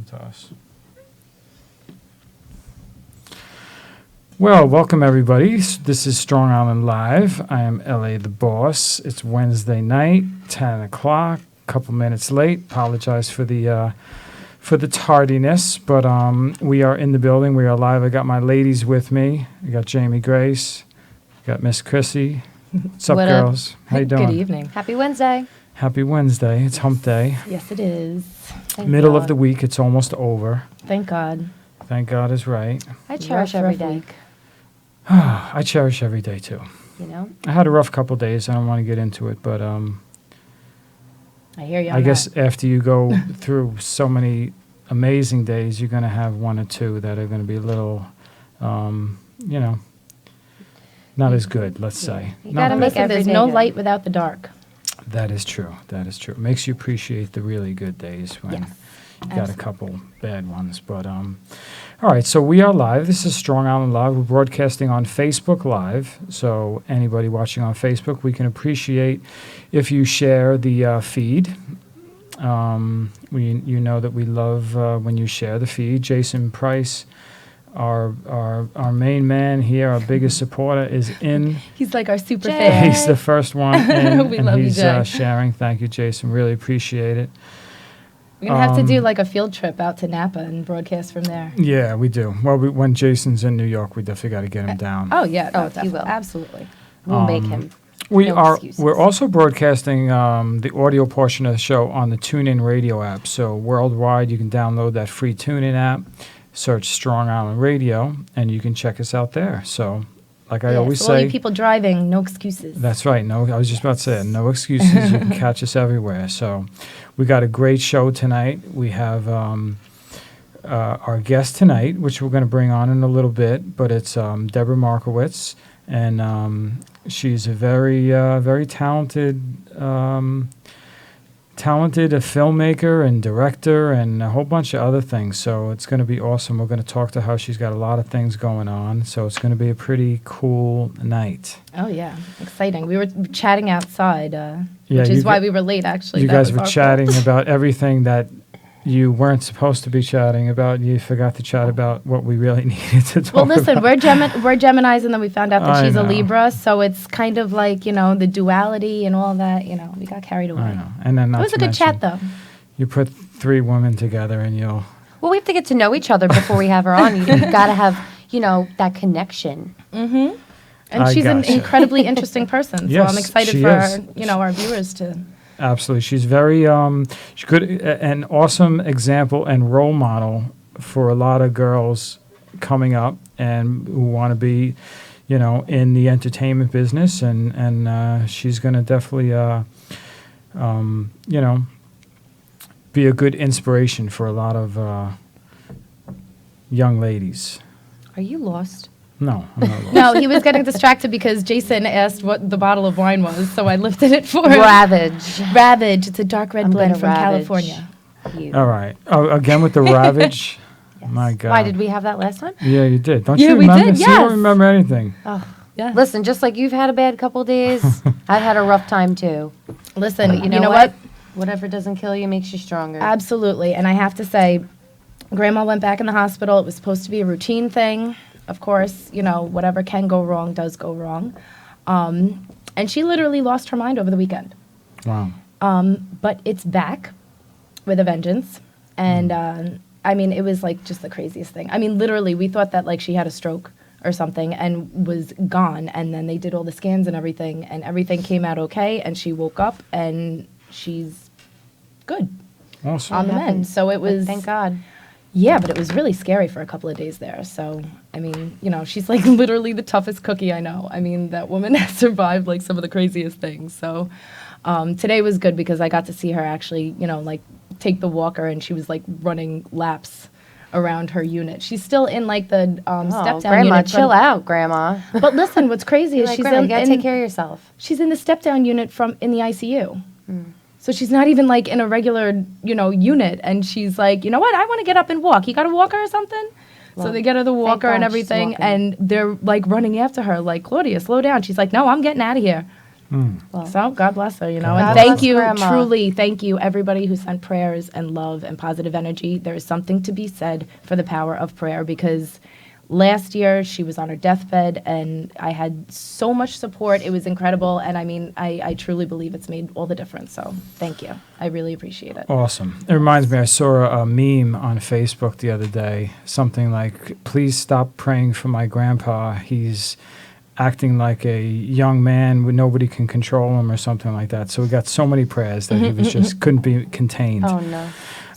to us. Well, welcome everybody. This is Strong Island Live. I am LA the Boss. It's Wednesday night, 10 o'clock, a couple minutes late. Apologize for the tardiness, but we are in the building. We are live. I got my ladies with me. I got Jamie Grace. I got Miss Chrissy. What's up, girls? How you doing? Good evening. Happy Wednesday. Happy Wednesday. It's hump day. Yes, it is. Middle of the week. It's almost over. Thank God. Thank God is right. I cherish every day. I cherish every day, too. You know? I had a rough couple days. I don't want to get into it, but I hear you. I guess after you go through so many amazing days, you're going to have one or two that are going to be a little, not as good, let's say. You got to make every there's day no good. light without the dark. That is true. That is true. It makes you appreciate the really good days when Yes, you got a couple bad ones. But all right, so we are live. This is Strong Island Live. We're broadcasting on Facebook Live. So anybody watching on Facebook, we can appreciate if you share the feed. You know that we love when you share the feed. Jason Price, our main man here, our biggest supporter, is in. He's like our super Jay. fan. He's the first one in, We and love you, he's Jay. sharing. Thank you, Jason. Really appreciate it. We're going to have to do like a field trip out to Napa and broadcast from there. Yeah, we do. Well, when Jason's in New York, we definitely got to get him down. Oh, yeah. Oh, No, he definitely. will. Absolutely. We'll make him. We're excuses. also broadcasting the audio portion of the show on the TuneIn Radio app. So worldwide, you can download that free TuneIn app, search Strong Island Radio, and you can check us out there. So, like I always so all say, you people driving, no excuses. that's right. No, I was just about to say it. No excuses. You can catch us everywhere. So, we got a great show tonight. We have our guest tonight, which we're going to bring on in a little bit, but it's Debra Markowitz, and she's a very talented filmmaker and director and a whole bunch of other things. So it's going to be awesome. We're going to talk to her. She's got a lot of things going on. So it's going to be a pretty cool night. Oh, yeah. Exciting. We were chatting outside, Yeah, which you is why gu- we were late, actually. You That guys was were our fault. chatting about everything that you weren't supposed to be chatting about. You forgot to chat about what we really needed to talk Well, listen, about. we're Geminis, and then we found out that I she's a know. Libra, so it's kind of like, the duality and all that, we got carried away. I know. And then It was a good chat, though. You put three women together and you'll... Well, we have to get to know each other before we have her on. You got to have, that connection. And I she's an gotcha. incredibly interesting person, so Yes, I'm excited she for is. our viewers to... Absolutely. She's very she's good, an awesome example and role model for a lot of girls coming up and who want to be, in the entertainment business. And she's going to definitely, be a good inspiration for a lot of young ladies. Are you lost? No, I'm not lost. No, he was getting distracted because Jason asked what the bottle of wine was, so I lifted it for him. Ravage. Ravage. It's a dark red I'm blend gonna from ravage California. You. All right. Oh, again with the Ravage? My God. Why, did we have that last time? Yeah, you did. Don't Yeah, you we remember? did, See, I don't yes. remember anything. Yeah. Listen, just like you've had a bad couple days, I've had a rough time too. Listen, You know what? Whatever doesn't kill you makes you stronger. Absolutely. And I have to say, Grandma went back in the hospital. It was supposed to be a routine thing. Of course, whatever can go wrong does go wrong. And she literally lost her mind over the weekend. Wow. But it's back with a vengeance. And, it was like just the craziest thing. Literally, we thought that like she had a stroke or something and was gone. And then they did all the scans and everything came out okay. And she woke up and she's good Awesome. on the mend. So it was... Thank God. Yeah, but it was really scary for a couple of days there. So, she's like literally the toughest cookie I know. That woman has survived like some of the craziest things. So, today was good because I got to see her actually, take the walker, and she was like running laps around her unit. She's still in like the step down Grandma, unit. chill out, Grandma. But listen, what's crazy is Like, she's Grandma, in, you gotta in take care of yourself. she's in the step down unit in the ICU. So she's not even like in a regular, unit. And she's like, you know what? I want to get up and walk. You got a walker or something? Well, so they get her the walker God and she's everything. walking. And they're like running after her, like, Claudia, slow down. She's like, no, I'm getting out of here. Well, So God bless her, you know. God And thank bless you, Grandma. truly, thank you, everybody who sent prayers and love and positive energy. There is something to be said for the power of prayer because last year she was on her deathbed and I had so much support. It was incredible. And I mean, I truly believe it's made all the difference. So thank you. I really appreciate it. Awesome. It reminds me, I saw a meme on Facebook the other day, something like, please stop praying for my grandpa. He's acting like a young man when nobody can control him or something like that. So we got so many prayers that he was just couldn't be contained. oh no.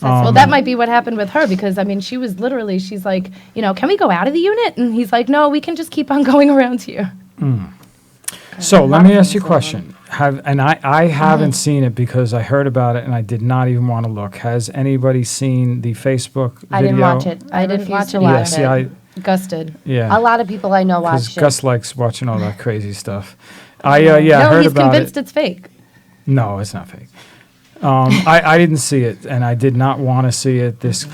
Well, that might be what happened with her because, I mean, she was literally, she's like, you know, can we go out of the unit? And he's like, no, we can just keep on going around here. So let me ask you a question. I haven't seen it because I heard about it and I did not even want to look. Has anybody seen the Facebook video? I didn't watch it. I didn't refuse watch to it Yeah, watch see, it. Gus did. yeah. A lot of people I know Because watched it. Gus likes watching all that crazy stuff. I heard he's about convinced it. it's fake. No, it's not fake. I didn't see it, and I did not want to see it. This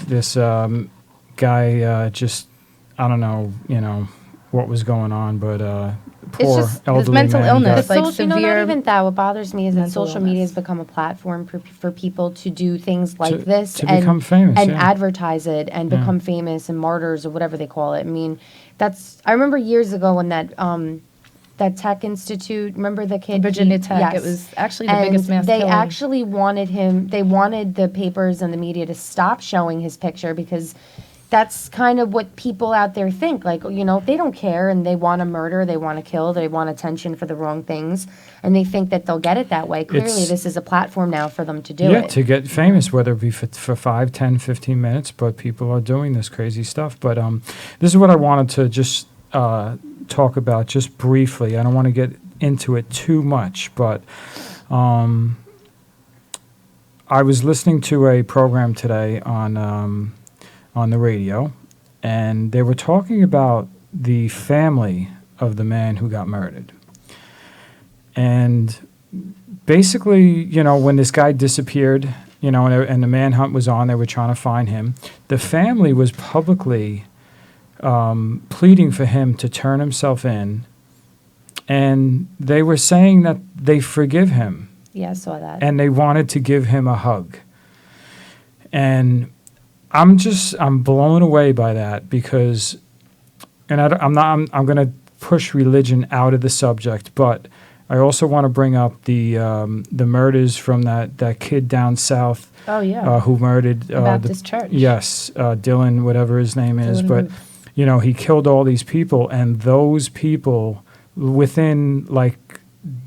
guy just, I don't know, what was going on, but poor just his elderly mental man illness, got- like social, not severe even that. What bothers me is that mental social media illness. has become a platform for people to do things like To- this to and become famous, and yeah. advertise it and Yeah. become famous and martyrs or whatever they call it. I mean, I remember years ago when that Tech Institute. Remember the kid? Virginia Tech. Yes. It was actually the And biggest mass they killing. actually wanted him. They wanted the papers and the media to stop showing his picture because that's kind of what people out there think. Like, they don't care and they want to murder, they want to kill, they want attention for the wrong things, and they think that they'll get it that way. Clearly, It's- this is a platform now for them to do Yeah, it. to get famous, whether it be for 5, 10, 15 minutes, but people are doing this crazy stuff. But this is what I wanted to just talk about just briefly. I don't want to get into it too much, but I was listening to a program today on the radio, and they were talking about the family of the man who got murdered. And basically, when this guy disappeared, and the manhunt was on, they were trying to find him. The family was publicly pleading for him to turn himself in, and they were saying that they forgive him Yeah, I saw that. and they wanted to give him a hug. And I'm blown away by that because, and I'm going to push religion out of the subject, but I also want to bring up the murders from that kid down south Oh, yeah. who murdered The Baptist church. Yes, Dylan, whatever his name is, Dylan but Roof. he killed all these people, and those people within like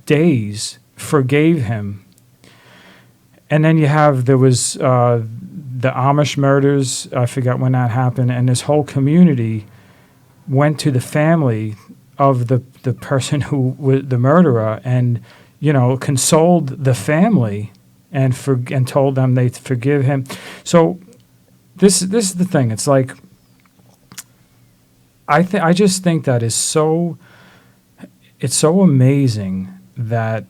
days forgave him. And then there was the Amish murders. I forgot when that happened, and this whole community went to the family of the person who was the murderer, and consoled the family and told them they forgive him. So this is the thing. It's like I just think that it's so amazing that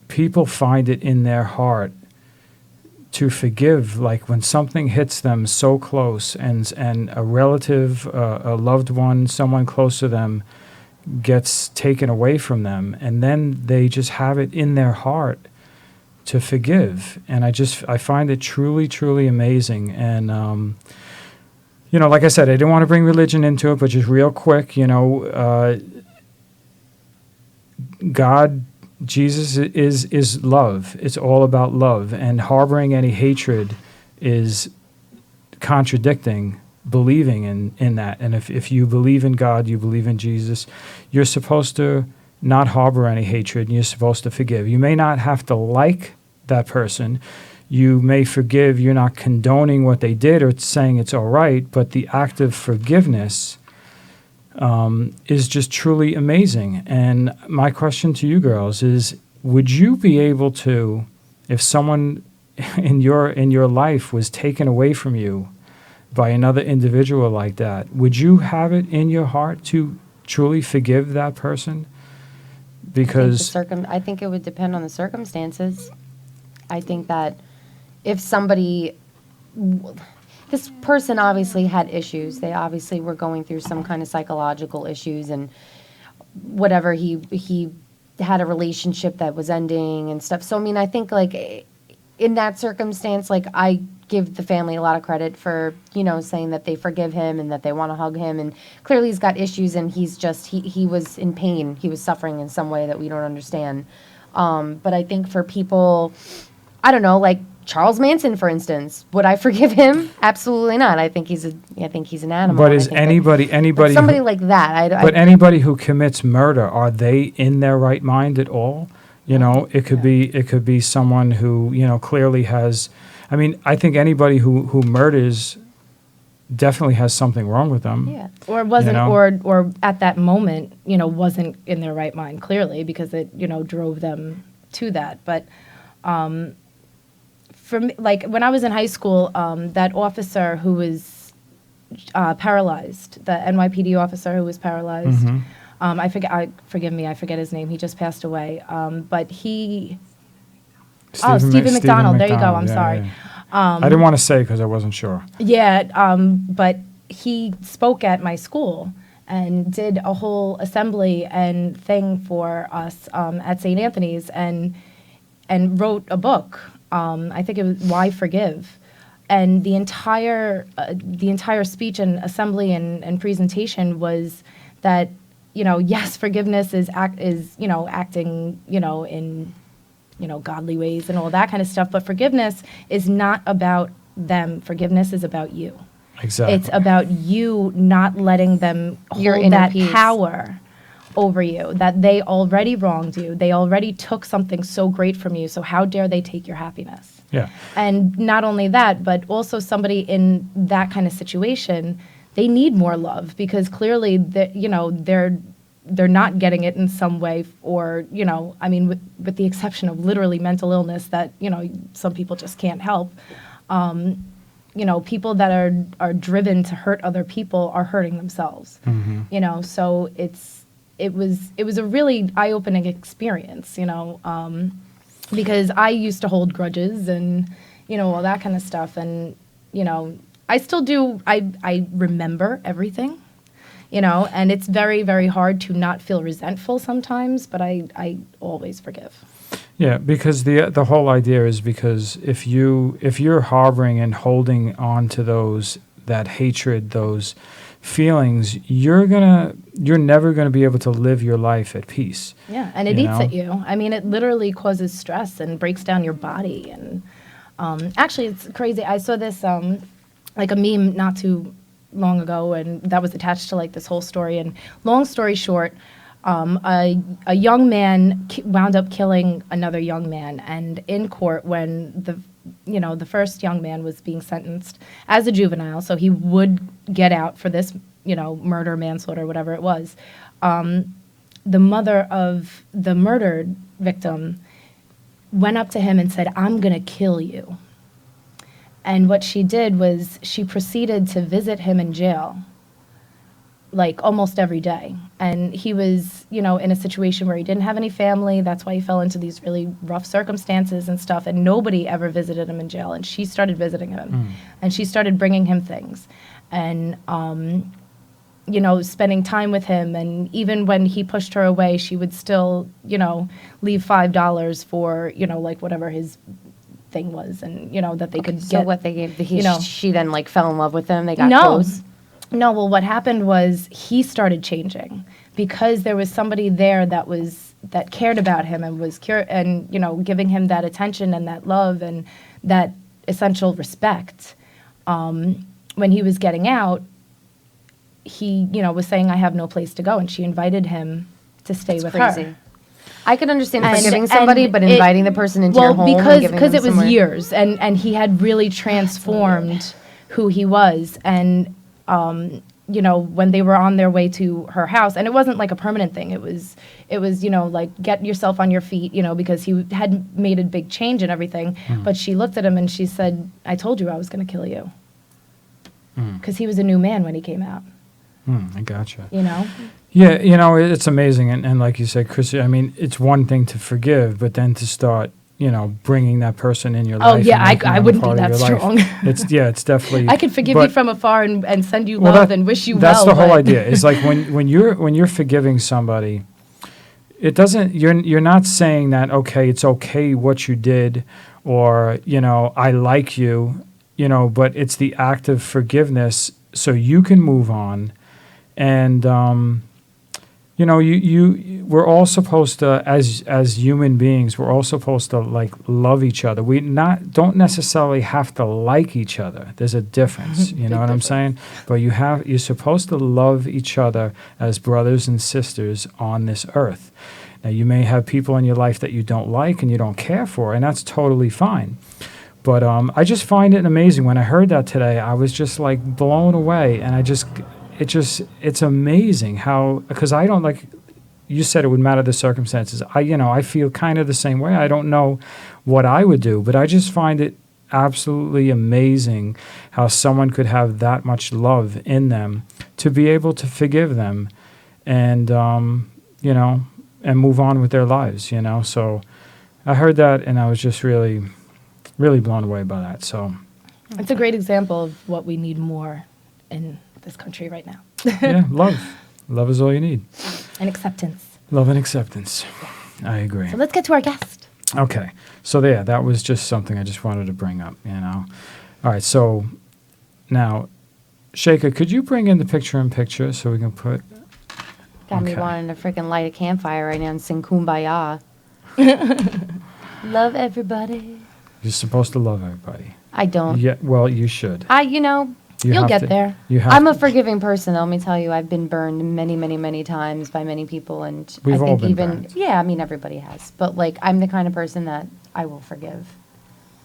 people find it in their heart to forgive, like when something hits them so close and a relative, a loved one, someone close to them gets taken away from them, and then they just have it in their heart to forgive. And I find it truly, truly amazing. And, like I said, I didn't want to bring religion into it, but just real quick, God, Jesus is love. It's all about love, and harboring any hatred is contradicting believing in that. And if you believe in God, you believe in Jesus, you're supposed to not harbor any hatred, and you're supposed to forgive. You may not have to like that person. You may forgive. You're not condoning what they did or saying it's all right, but the act of forgiveness is just truly amazing. And my question to you girls is, would you be able to, if someone in your life was taken away from you by another individual like that, would you have it in your heart to truly forgive that person? Because I think it would depend on the circumstances. I think that if somebody, this person obviously had issues. They obviously were going through some kind of psychological issues, and whatever he had a relationship that was ending and stuff. So I mean, I think like in that circumstance, like I give the family a lot of credit for, you know, saying that they forgive him and that they want to hug him, and clearly he's got issues and he's just he was in pain, he was suffering in some way that we don't understand. But I think for people, I don't know, like Charles Manson, for instance, would I forgive him? Absolutely not. I think he's an animal. But and I is think that- anybody but somebody who, like that? but anybody who commits murder, are they in their right mind at all? You know, it could be someone who, you know, clearly has. I mean, I think anybody who murders definitely has something wrong with them. Yeah. Or wasn't, know? or at that moment, you know, wasn't in their right mind, clearly, because it, you know, drove them to that. But for me, like, when I was in high school, that officer who was paralyzed, the NYPD officer who was paralyzed, forgive me, I forget his name, he just passed away, but he... Stephen McDonald. There you go. I'm sorry. Yeah. I didn't want to say because I wasn't sure. Yeah, but he spoke at my school and did a whole assembly and thing for us at St. Anthony's and wrote a book. I think it was Why Forgive, and the entire speech and assembly and presentation was that, you know, yes, forgiveness is you know, acting, you know, in, you know, godly ways and all that kind of stuff. But forgiveness is not about them. Forgiveness is about you. Exactly. It's about you not letting them Your hold inner that peace. power over you, that they already wronged you. They already took something so great from you. So how dare they take your happiness? Yeah. And not only that, but also somebody in that kind of situation, they need more love because clearly, you know, they're not getting it in some way, or, you know, I mean, with the exception of literally mental illness that, you know, some people just can't help. You know, people that are driven to hurt other people are hurting themselves. You know, so it was a really eye-opening experience, you know, because I used to hold grudges and, you know, all that kind of stuff. And, you know, I still do. I remember everything. You know, and it's very, very hard to not feel resentful sometimes, but I always forgive. Yeah, because the whole idea is because if you're harboring and holding on to that hatred, those feelings, you're never gonna be able to live your life at peace. Yeah, and it eats at you. I mean, it literally causes stress and breaks down your body. And actually, it's crazy. I saw this like a meme not too long ago, and that was attached to like this whole story. And long story short, a young man wound up killing another young man, and in court, when the first young man was being sentenced as a juvenile, so he would get out for this, you know, murder, manslaughter, whatever it was, the mother of the murdered victim went up to him and said, "I'm gonna kill you." And what she did was she proceeded to visit him in jail, like almost every day. And he was, you know, in a situation where he didn't have any family. That's why he fell into these really rough circumstances and stuff. And nobody ever visited him in jail. And she started visiting him. And she started bringing him things. And, you know, spending time with him. And even when he pushed her away, she would still, you know, leave $5 for, you know, like whatever his thing was, and, you know, that they could So get. what they gave, you know, she then like fell in love with him. They got no, close. no. Well, what happened was he started changing because there was somebody there that cared about him and was and, you know, giving him that attention and that love and that essential respect. When he was getting out, he, you know, was saying, "I have no place to go," and she invited him to stay with Crazy. her. I could understand And- forgiving somebody, and but it- inviting the person into your home and giving because them it was somewhere- years, and he had really transformed who he was. And you know, when they were on their way to her house, and it wasn't like a permanent thing. It was you know, like, get yourself on your feet, you know, because he had made a big change and everything. But she looked at him and she said, "I told you I was going to kill you," because he was a new man when he came out. I gotcha. You know. Yeah, you know, it's amazing. And like you said, Chris, I mean, it's one thing to forgive, but then to start, you know, bringing that person in your life. Oh yeah, and making I them a wouldn't be part of that your life. strong. It's definitely. I could forgive you from afar and send you Well, love and wish you that's well. the whole but- idea. It's like when you're forgiving somebody, it doesn't, you're not saying that, okay, it's okay what you did, or, I like you, but it's the act of forgiveness so you can move on. And, we're all supposed to, as human beings, we're all supposed to like love each other. We don't necessarily have to like each other. There's a difference. You know what I'm saying? But you're supposed to love each other as brothers and sisters on this earth. Now, you may have people in your life that you don't like and you don't care for, and that's totally fine. But I just find it amazing. When I heard that today, I was just like blown away, and it's amazing how, because I don't, like you said, it would matter the circumstances. I feel kind of the same way. I don't know what I would do, but I just find it absolutely amazing how someone could have that much love in them to be able to forgive them and, and move on with their lives, So I heard that, and I was just really, really blown away by that. So it's a great example of what we need more in this country right now. yeah, love. Love is all you need. And acceptance. Love and acceptance. I agree. So let's get to our guest. Okay. So there, that was just something I just wanted to bring up, All right, so now, Shaker, could you bring in the picture-in-picture so we can put... Got me wanting to freaking light a campfire right now and sing Kumbaya. Love everybody. You're supposed to love everybody. I don't. Yeah, well, you should. You'll get there. I'm a forgiving person, though. Let me tell you, I've been burned many, many, many times by many people, and We've I all think been even burned. yeah, I mean everybody has. But like, I'm the kind of person that I will forgive.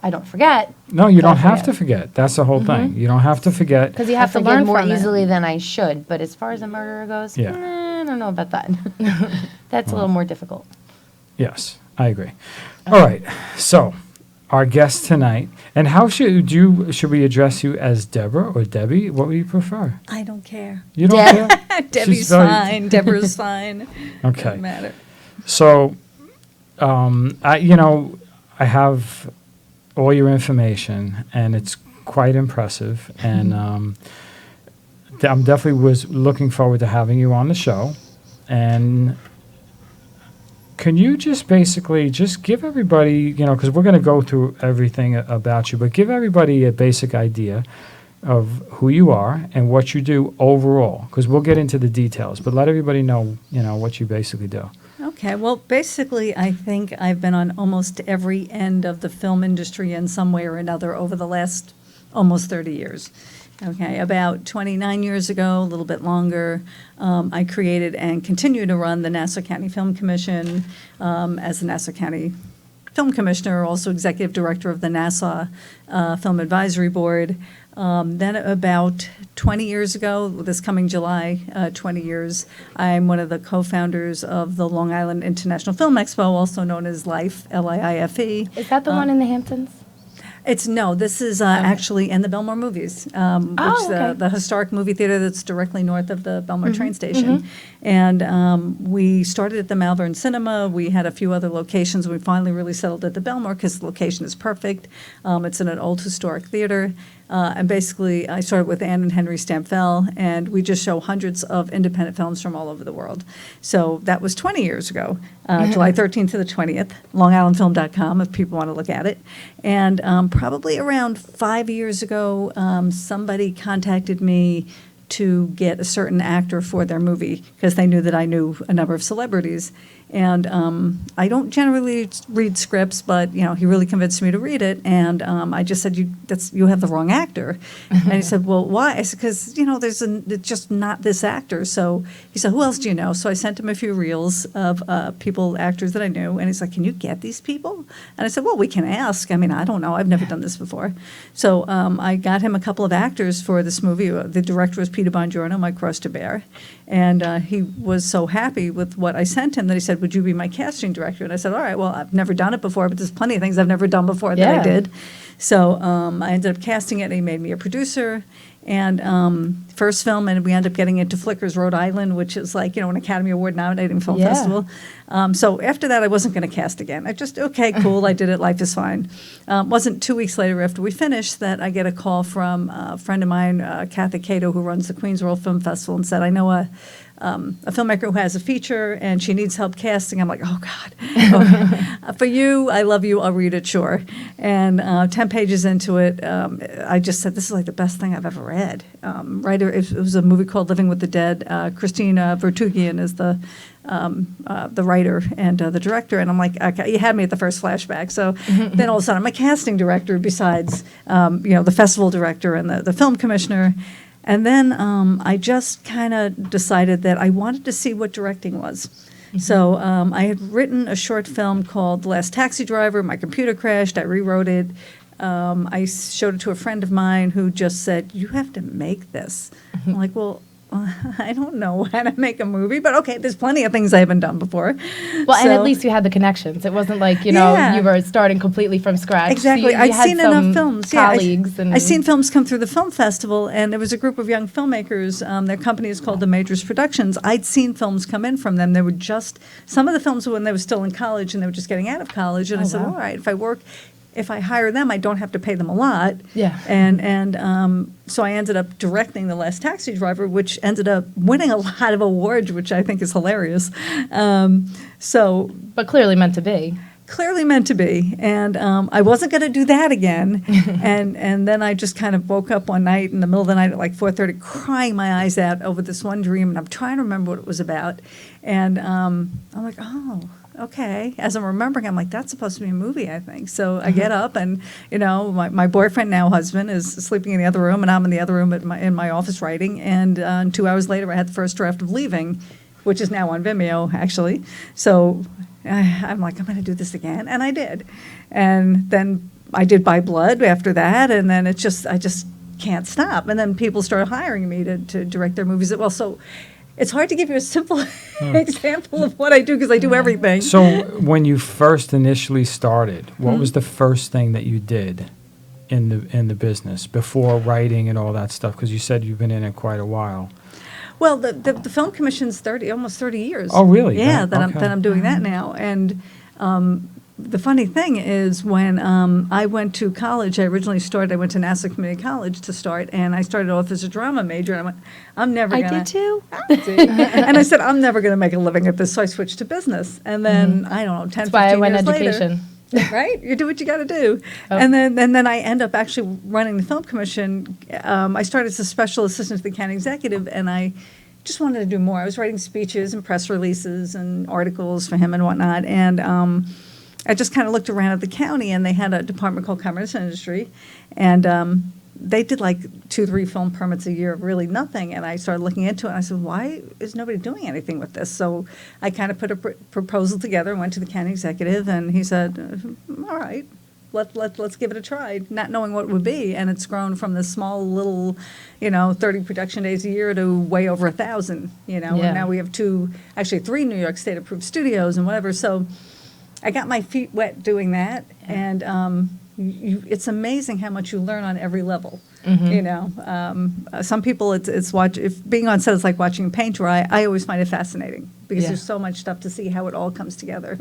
I don't forget. No, you but don't I have to forget. That's the whole thing. You don't have to forget. Because you I have to forgive learn more from easily it. than I should. But as far as a murderer goes, Yeah. I don't know about that. That's a little more difficult. Yes, I agree. All right, so our guest tonight, and how should we address you, as Debra or Debbie? What would you prefer? I don't care. You don't Deb. care? Debbie's She's very- fine. Deborah's fine. Okay. Doesn't matter. So, I have all your information, and it's quite impressive. And I'm definitely was looking forward to having you on the show. And can you just basically just give everybody, because we're going to go through everything about you, but give everybody a basic idea of who you are and what you do overall, because we'll get into the details, but let everybody know, what you basically do. Okay, well, basically, I think I've been on almost every end of the film industry in some way or another over the last almost 30 years. Okay, about 29 years ago, a little bit longer, I created and continue to run the Nassau County Film Commission as the Nassau County Film Commissioner, also Executive Director of the Nassau Film Advisory Board. Then about 20 years ago, this coming July, 20 years, I'm one of the co-founders of the Long Island International Film Expo, also known as LIFE, L-I-I-F-E. Is that the one in the Hamptons? This is actually in the Belmore Movies, which okay. the historic movie theater that's directly north of the Belmore train station. And we started at the Malvern Cinema. We had a few other locations. We finally really settled at the Belmore because the location is perfect. It's in an old historic theater. And basically, I started with Anne and Henry Stampfel, and we just show hundreds of independent films from all over the world. So that was 20 years ago, July 13th to the 20th, longislandfilm.com if people want to look at it. And probably around 5 years ago, somebody contacted me to get a certain actor for their movie because they knew that I knew a number of celebrities. And I don't generally read scripts, but he really convinced me to read it. And I just said, you have the wrong actor. And he said, well, why? I said, because it's just not this actor. So he said, who else do you know? So I sent him a few reels of actors that I knew, and he's like, can you get these people? And I said, well, we can ask. I mean, I don't know. I've never done this before. So I got him a couple of actors for this movie. The director was Peter Bongiorno, Mike Cross-de-Bear. And he was so happy with what I sent him that he said, would you be my casting director? And I said, all right, well, I've never done it before, but there's plenty of things I've never done before that I did. So I ended up casting it, and he made me a producer. And first film, and we ended up getting into Flickers, Rhode Island, which is like, an Academy Award nominating film festival. So after that, I wasn't going to cast again. I just, okay, cool, I did it, life is fine. Wasn't 2 weeks later after we finished that I get a call from a friend of mine, Kathy Cato, who runs the Queens World Film Festival, and said, I know a filmmaker who has a feature and she needs help casting. I'm like, oh God, oh, for you, I love you, I'll read it, sure. And 10 pages into it, I just said, this is like the best thing I've ever read. Writer, it was a movie called Living with the Dead. Christina Vertugian is the writer and the director, and I'm like, okay, you had me at the first flashback. So then all of a sudden, I'm a casting director besides, the festival director and the film commissioner. And then I just kind of decided that I wanted to see what directing was. So I had written a short film called The Last Taxi Driver. My computer crashed. I rewrote it. I showed it to a friend of mine who just said, you have to make this. I'm like, well, I don't know how to make a movie, but okay, there's plenty of things I haven't done before. Well, and at least you had the connections. It wasn't like, you were starting completely from scratch. Exactly. So I'd seen enough films. Colleagues. I'd seen films come through the film festival, and there was a group of young filmmakers. Their company is called the Majors Productions. I'd seen films come in from them. They were just, some of the films were when they were still in college, and they were just getting out of college. And I said, all right, if I hire them, I don't have to pay them a lot. Yeah. And so I ended up directing The Last Taxi Driver, which ended up winning a lot of awards, which I think is hilarious. But clearly meant to be. Clearly meant to be. And I wasn't going to do that again. and then I just kind of woke up one night in the middle of the night at like 4:30, crying my eyes out over this one dream. And I'm trying to remember what it was about. And I'm like, oh, okay. As I'm remembering, I'm like, that's supposed to be a movie, I think. So I get up and, my boyfriend, now husband, is sleeping in the other room, and I'm in the other room in my office writing. And 2 hours later, I had the first draft of Leaving, which is now on Vimeo, actually. So I'm like, I'm going to do this again. And I did. And then I did By Blood after that. And then I just can't stop. And then people started hiring me to direct their movies. Well, so it's hard to give you a simple example of what I do because I do everything. So when you first initially started, what was the first thing that you did in the business before writing and all that stuff? Because you said you've been in it quite a while. Well, the film commission's almost 30 years. Oh, really? Yeah, Okay. that I'm doing that now. And the funny thing is when I went to college, I went to Nassau Community College to start, and I started off as a drama major, and I went, I'm never going to. I did too. And I said, I'm never going to make a living at this, so I switched to business. And then, I don't know, 10, That's why I 15 went years education. later. Right? You do what you got to do. Oh. And then I end up actually running the film commission. I started as a special assistant to the county executive, and I just wanted to do more. I was writing speeches and press releases and articles for him and whatnot. And I just kind of looked around at the county, and they had a department called Commerce and Industry, and they did like 2-3 film permits a year, really nothing. And I started looking into it, and I said, why is nobody doing anything with this? So I kind of put a proposal together and went to the county executive, and he said, all right, let's give it a try, not knowing what it would be. And it's grown from this small little, 30 production days a year to way over 1,000, Yeah. And now we have 3 New York State approved studios and whatever. So I got my feet wet doing that, and it's amazing how much you learn on every level. Some people if being on set is like watching paint dry. I always find it fascinating because there's so much stuff to see how it all comes together.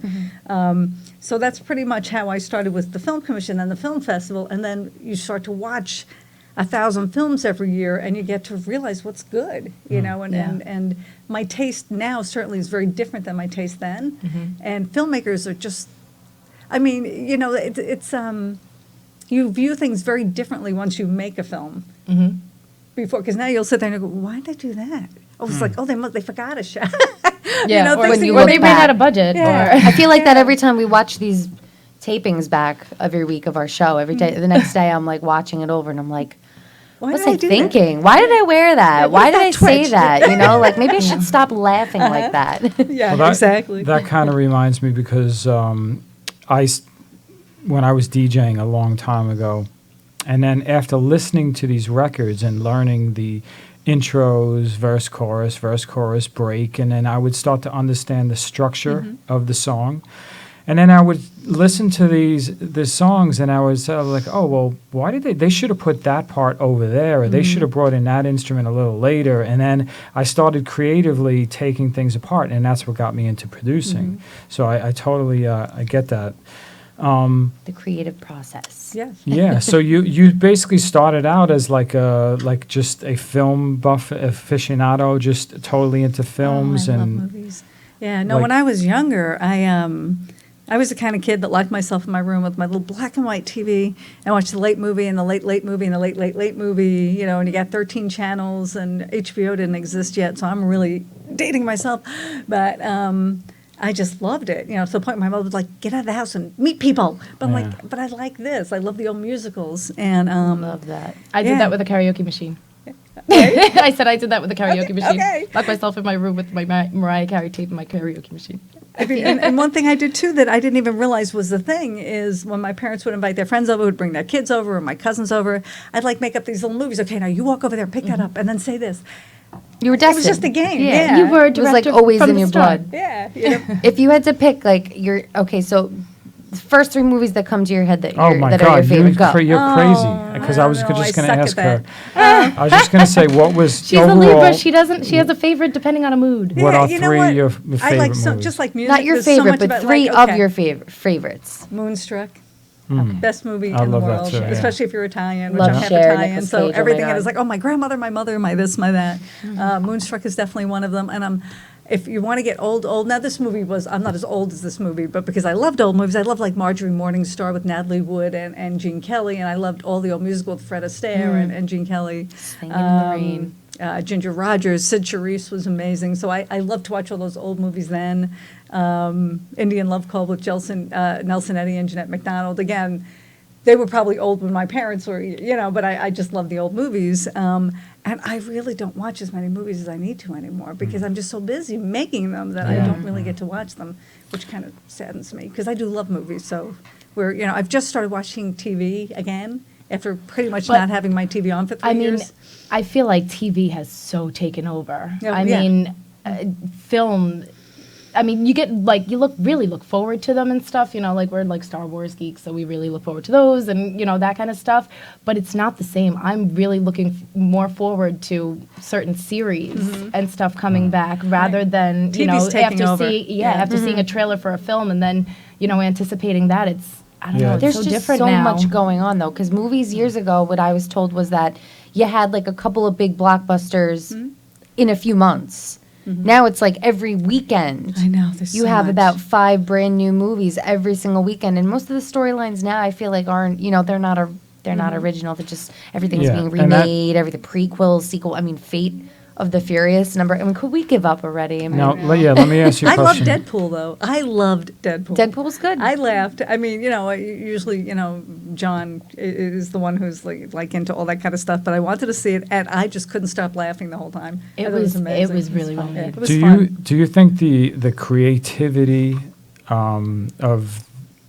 So that's pretty much how I started with the film commission and the film festival, and then you start to watch 1,000 films every year, and you get to realize what's good, and my taste now certainly is very different than my taste then. And filmmakers are just, it's you view things very differently once you make a film. Before, because now you'll sit there and go, why did I do that? Oh, it's like, they forgot a shot. Yeah, or when you or look they ran back. out of budget. Yeah. Or I feel like that every time we watch these tapings back every week of our show, every day, the next day I'm like watching it over and I'm like, Why what's did I do that? thinking? Why did I wear that? what Why if did I that say twitched? that? Like maybe I should stop laughing like that. Yeah, Well, exactly. That kind of reminds me because when I was DJing a long time ago, and then after listening to these records and learning the intros, verse, chorus, break, and then I would start to understand the structure of the song. And then I would listen to the songs, and I was like, oh, well, why did they should have put that part over there, or they should have brought in that instrument a little later. And then I started creatively taking things apart, and that's what got me into producing. So I totally I get that. The creative process. Yes. Yeah, so you basically started out as just a film buff aficionado, just totally into films I and love movies. Yeah, no, like- when I was younger, I was the kind of kid that locked myself in my room with my little black and white TV and watched the late movie and the late movie and the late movie, you know, and you got 13 channels and HBO didn't exist yet, so I'm really dating myself. But I just loved it, you know, to the point my mother was like, get out of the house and meet people. But I'm Yeah. like, but I like this. I love the old musicals. And Love that. I did Yeah. that with a karaoke machine. I said I did that with a karaoke machine. okay. Locked myself in my room with my Mariah Carey tape and my karaoke machine. I mean, and one thing I did too that I didn't even realize was the thing is when my parents would invite their friends over, would bring their kids over or my cousins over, I'd like make up these little movies. Okay, now you walk over there, pick that up, and then say this. You were It destined. was just a game. Yeah. Yeah. You were a It was like director always from in the your start. blood. Yeah. You know, If you had to pick, like, so the first 3 movies that come to your head that, oh my that are God, your favorite, go. you're Oh, crazy. Because I was I don't know, just I going to suck ask at her. I was just going to say, what was She's a overall? Libra. She has a favorite depending on a mood. What Yeah, are you know 3 what? of your I like favorite so, movies? just like music. Not your there's so favorite, much but about, 3 like, of okay, your favorites. Moonstruck. Mm. Best movie I in the love that world, too, yeah. especially if you're Italian, which Love I'm half Cher, Italian. Nicolas So Cage, oh my everything God. is like, oh, my grandmother, my mother, my this, my that. Moonstruck is definitely one of them. And if you want to get old, now this movie I'm not as old as this movie, but because I loved old movies, I loved like Marjorie Morningstar with Natalie Wood and Gene Kelly, and I loved all the old musical with Fred Astaire and Gene Kelly. Singing in the Rain. Ginger Rogers, Sid Charisse was amazing. So I loved to watch all those old movies then. Indian Love Call with Nelson Eddy and Jeanette MacDonald. Again, they were probably old when my parents were, you know, but I just love the old movies. And I really don't watch as many movies as I need to anymore because I'm just so busy making them that I don't really get to watch them, which kind of saddens me because I do love movies. So I've just started watching TV again after pretty much But, not having my TV on for 3 I mean, years. I feel like TV has so taken over. Oh, I yeah. mean, film. I mean, you get really look forward to them and stuff. You know, like we're like Star Wars geeks, so we really look forward to those and that kind of stuff. But it's not the same. I'm really looking more forward to certain series and stuff coming back rather than TV's taking over. after seeing a trailer for a film and then anticipating that I don't Yeah. know. It's There's so just different so now. much going on, though, because movies years ago, what I was told was that you had like a couple of big blockbusters in a few months. Now it's like every weekend. I know, there's You so have much. about 5 brand new movies every single weekend, and most of the storylines now I feel like aren't. They're not original. They're just everything's Yeah, being and that- remade. Everything prequel, sequel. I mean, Fate of the Furious number. I mean, could we give up already? I mean, Now, let me ask you a I love question. Deadpool, though. I loved Deadpool. Deadpool was good. I laughed. I mean, usually, John is the one who's like into all that kind of stuff, but I wanted to see it, and I just couldn't stop laughing the whole time. I It thought was amazing. really well Yeah, made. it was Do fun. you think the creativity of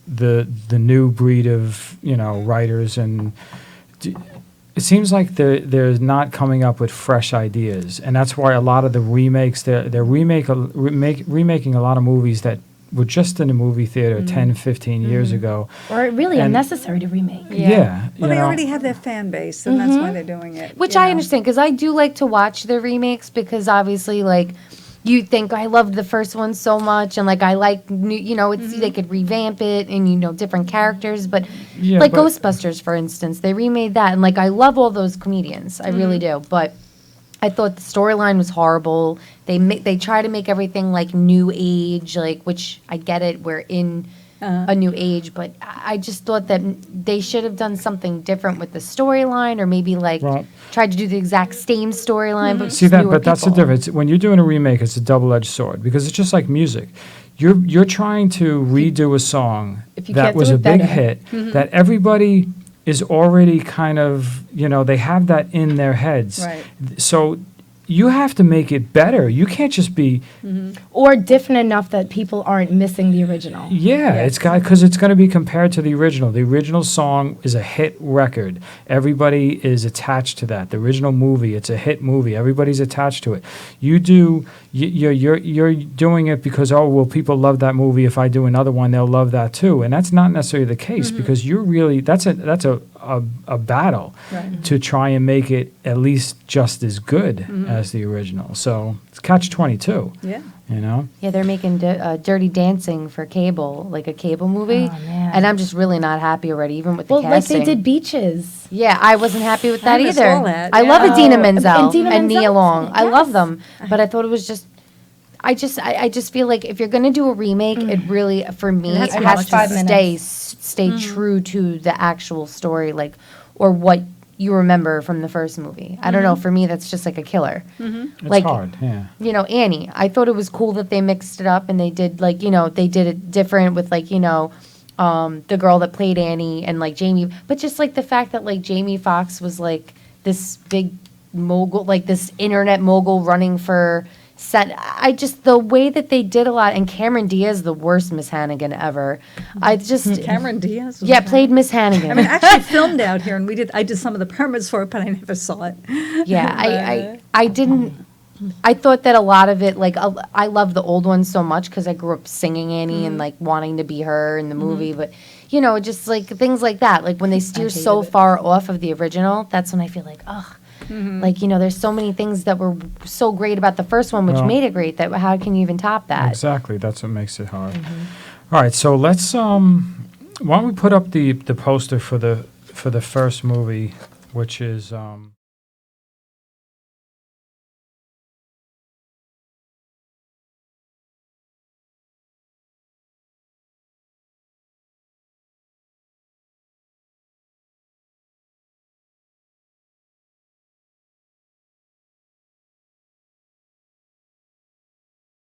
the new breed of writers and it seems like they're not coming up with fresh ideas, and that's why a lot of the remakes they're remaking a lot of movies that were just in the movie theater 10, 15 years ago. Or really And- unnecessary to remake. Yeah. Well, they already have their fan base, and that's why they're doing it. Which you I know. understand because I do like to watch the remakes because obviously, like, you think I loved the first one so much, and like I like new, it's they could revamp it and different characters, but Yeah, like but- Ghostbusters, for instance, they remade that, and like I love all those comedians, I really do, but I thought the storyline was horrible. They try to make everything like new age, like which I get it, we're in a new age, but I just thought that they should have done something different with the storyline, or maybe like Well- tried to do the exact same storyline, but See just that, newer but that's the people. difference. When you're doing a remake, it's a double-edged sword because it's just like music. You're trying to redo a song If you that can't do was it a big better. hit that everybody is already kind of they have that in their heads. Right. So you have to make it better. You can't just be Or different enough that people aren't missing the original. it's got because it's going to be compared to the original. The original song is a hit record. Everybody is attached to that. The original movie, it's a hit movie. Everybody's attached to it. You're doing it because people love that movie. If I do another one, they'll love that too. And that's not necessarily the case because you're really that's a a battle Right. to try and make it at least just as good as the original. So it's catch-22, Yeah. you know? Yeah, they're making Dirty Dancing for cable, like a cable movie. Oh, man. And I'm just really not happy already, even with the Well, like casting. they did Beaches. Yeah, I wasn't happy with that I missed either. all that, I yeah. love Idina Oh, Menzel and and, Idina Nia Menzel's Long. in it, I love yes. them, but I thought it was just. I just feel like if you're gonna do a remake, it really, for me, has it to be has much to 5 minutes. stay true to the actual story, like, or what you remember from the first movie. I don't know. For me, that's just like a killer. It's Like, hard, yeah. you know, Annie. I thought it was cool that they mixed it up and they did like, you know, they did it different with like, you know, the girl that played Annie and like Jamie, but just like the fact that like Jamie Foxx was like this big mogul, like this internet mogul running for I just, the way that they did a lot, and Cameron Diaz, the worst Miss Hannigan ever. I just, Cameron Diaz. Was yeah, in that. played Miss Hannigan. I mean, actually filmed out here, and I did some of the permits for it, but I never saw it. Yeah, I didn't. I thought that a lot of it, like, I love the old ones so much because I grew up singing Annie and like wanting to be her in the movie, but you know, just like things like that, like when they steer so far off of the original, that's when I feel like, ugh. Like, you know, there's so many things that were so great about the first one, which Well, made it great. That how can you even top that? Exactly, that's what makes it hard. All right, so let's why don't we put up the poster for the first movie, which is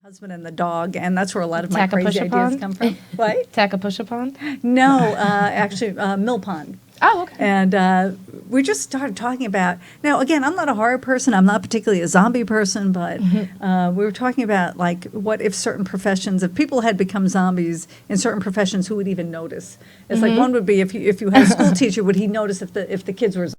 Husband and the dog, and that's where a lot of my crazy Tacapusha ideas Pond? come from. What? Tacapusha Pond? No, actually, Mill Pond. Oh, okay. And we just started talking about, now again, I'm not a horror person, I'm not particularly a zombie person, but we were talking about like what if certain professions, if people had become zombies in certain professions, who would even notice? It's like one would be if you had a school teacher, would he notice if the kids were zombies?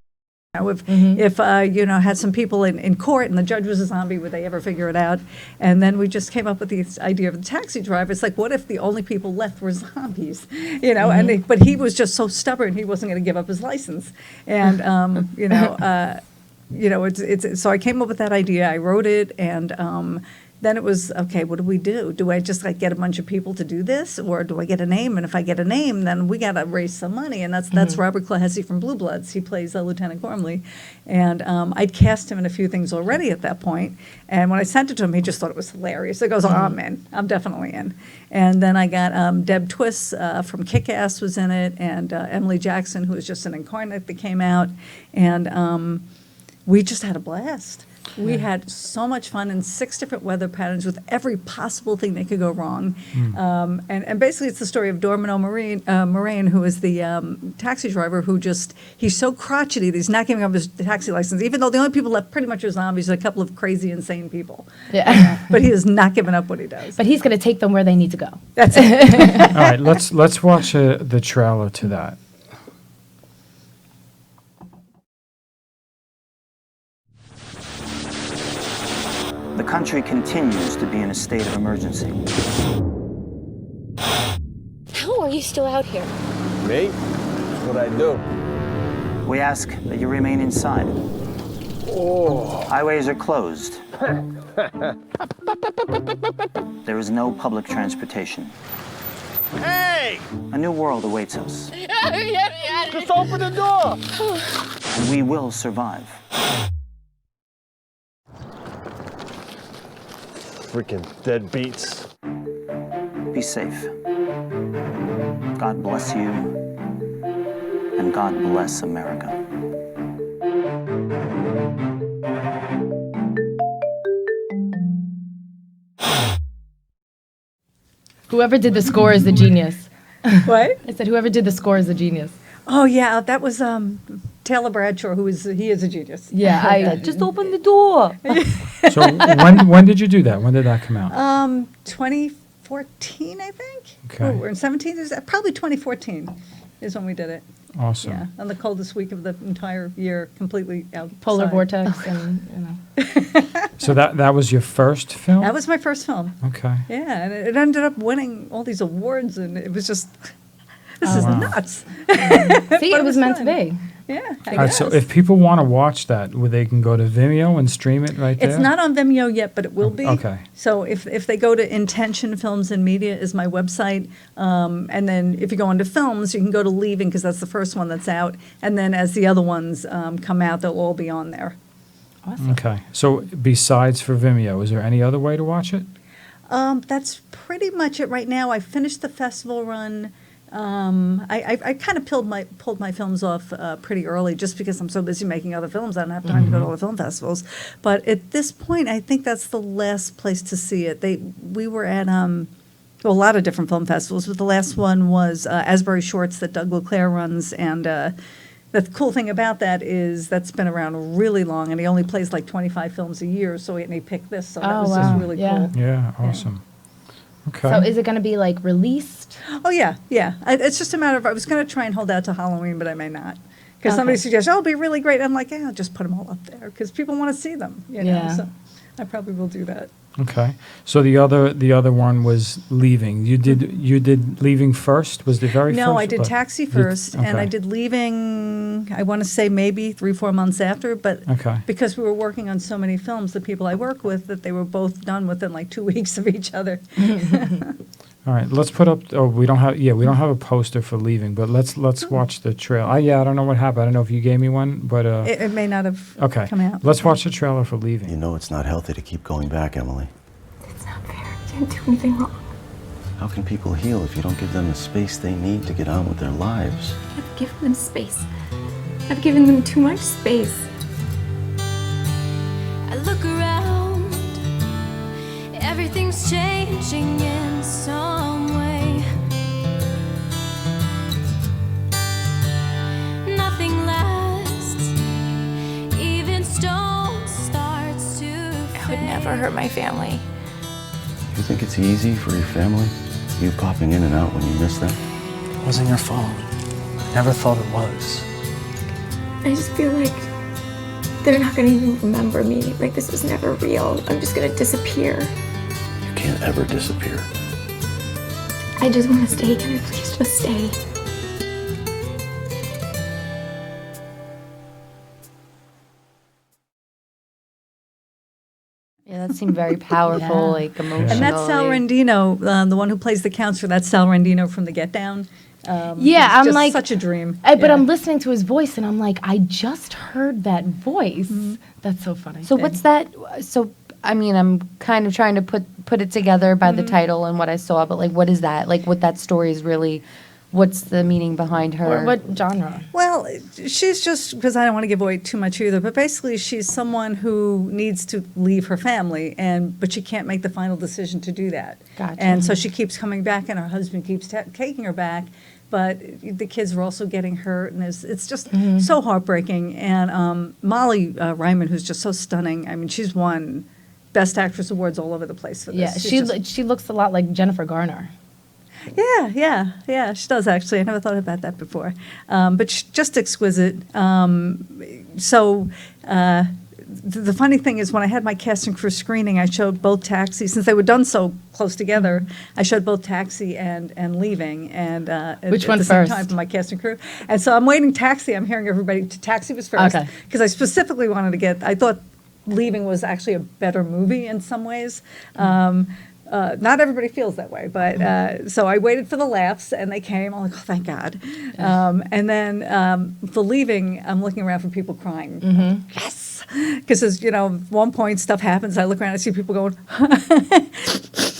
If you know, had some people in court and the judge was a zombie, would they ever figure it out? And then we just came up with this idea of the taxi driver. It's like, what if the only people left were zombies? You know, but he was just so stubborn, he wasn't going to give up his license. And you know, it's so I came up with that idea. I wrote it, and then it was, okay, what do we do? Do I just like get a bunch of people to do this, or do I get a name? And if I get a name, then we got to raise some money. And that's Robert Clahessy from Blue Bloods. He plays Lieutenant Gormley. And I'd cast him in a few things already at that point. And when I sent it to him, he just thought it was hilarious. He goes, oh, I'm in. I'm definitely in. And then I got Deb Twiss from Kick-Ass was in it, and Emily Jackson, who was just an incarnate that came out. And we just had a blast. We had so much fun in 6 different weather patterns with every possible thing that could go wrong. And basically it's the story of Dormino Moraine, who is the taxi driver who he's so crotchety that he's not giving up his taxi license, even though the only people left pretty much are zombies, a couple of crazy, insane people. Yeah. But he has not given up what he does. But he's going to take them where they need to go. That's it. all right. Let's watch the trailer to that. The country continues to be in a state of emergency. How are you still out here? Me? That's what I do. We ask that you remain inside. Highways are closed. There is no public transportation. Hey! A new world awaits us, Just open the door! and we will survive. Freaking deadbeats. Be safe. God bless you, and God bless America. Whoever did the score is the genius. What? I said whoever did the score is the genius. Oh, yeah, that was Taylor Bradshaw, he is a genius. Yeah, I Just open the door. So when did you do that? When did that come out? 2014, I think. Okay. Oh, we're in 17. Probably 2014 is when we did it. Awesome. Yeah, on the coldest week of the entire year, completely outside. polar vortex and So that was your first film? That was my first film. Okay. Yeah, and it ended up winning all these awards, and it was just, this is Wow. nuts. See, But it was meant fun. to be. Yeah, I All right, guess. so if people want to watch that, they can go to Vimeo and stream it right there? It's not on Vimeo yet, but it will be. Okay. So if they go to Intention Films and Media is my website, and then if you go into films, you can go to Leaving because that's the first one that's out, and then as the other ones come out, they'll all be on there. Awesome. Okay. So besides for Vimeo, is there any other way to watch it? That's pretty much it right now. I finished the festival run. I kind of pulled my films off pretty early just because I'm so busy making other films. I don't have time to go to all the film festivals. But at this point, I think that's the last place to see it. We were at a lot of different film festivals, but the last one was Asbury Shorts that Doug LeClaire runs, and the cool thing about that is that's been around really long, and he only plays like 25 films a year, so he picked this, so that Oh, was wow. just really Yeah. cool. Yeah, awesome. Okay. So is it going to be like released? Oh, yeah. It's just a matter of, I was going to try and hold out to Halloween, but I may not. Because somebody Okay. suggested, it'll be really great. I'm like, yeah, I'll just put them all up there because people want to see them, you know. Yeah. So I probably will do that. Okay. So the other one was Leaving. You did Leaving first? Was the very first? No, I did or- Taxi did- first, and I okay. did Leaving, I want to say maybe 3-4 months after, but Okay. because we were working on so many films, the people I work with, that they were both done within like 2 weeks of each other. All right, let's put up. Oh, we don't have a poster for Leaving, but let's watch the trailer. I don't know what happened. I don't know if you gave me one, but It may not have okay. come out. Let's watch the trailer for Leaving. You know it's not healthy to keep going back, Emily. It's not fair. I didn't do anything wrong. How can people heal if you don't give them the space they need to get on with their lives? I've given them space. I've given them too much space. I look around. Everything's changing in some way. Nothing lasts. Even stone starts to fade. I would never hurt my family. You think it's easy for your family? You popping in and out when you miss them? It wasn't your fault. Never thought it was. I just feel like they're not gonna even remember me. Like this was never real. I'm just gonna disappear. You can't ever disappear. I just want to stay. Can I please just stay? Yeah, that seemed very powerful, Yeah. like emotional. And that's Sal Rendino, the one who plays the counselor. That's Sal Rendino from The Get Down. Yeah, it's I'm just like such a dream. But Yeah. I'm listening to his voice, and I'm like, I just heard that voice. That's so funny. So what's that? So I mean, I'm kind of trying to put it together by the title and what I saw, but like, what is that? Like, what that story is really? What's the meaning behind her? Or what genre? Well, she's just, because I don't want to give away too much either, but basically she's someone who needs to leave her family, but she can't make the final decision to do that. Gotcha. And so she keeps coming back, and her husband keeps taking her back, but the kids are also getting hurt, and it's just so heartbreaking. And Molly Ryman, who's just so stunning, I mean, she's won Best Actress awards all over the place for this. Yeah, She's just- she looks a lot like Jennifer Garner. Yeah, she does actually. I never thought about that before. But she's just exquisite. The funny thing is when I had my cast and crew screening, I showed both Taxi, since they were done so close together, I showed both Taxi and Leaving. And Which at one the same first? time for my cast and crew. And so I'm waiting Taxi. I'm hearing everybody, Taxi was first. Okay. Because I specifically wanted to I thought Leaving was actually a better movie in some ways. Not everybody feels that way, but so I waited for the laughs, and they came. I'm like, oh, thank God. And then for Leaving, I'm looking around for people crying. Yes, because at one point stuff happens. I look around, I see people going.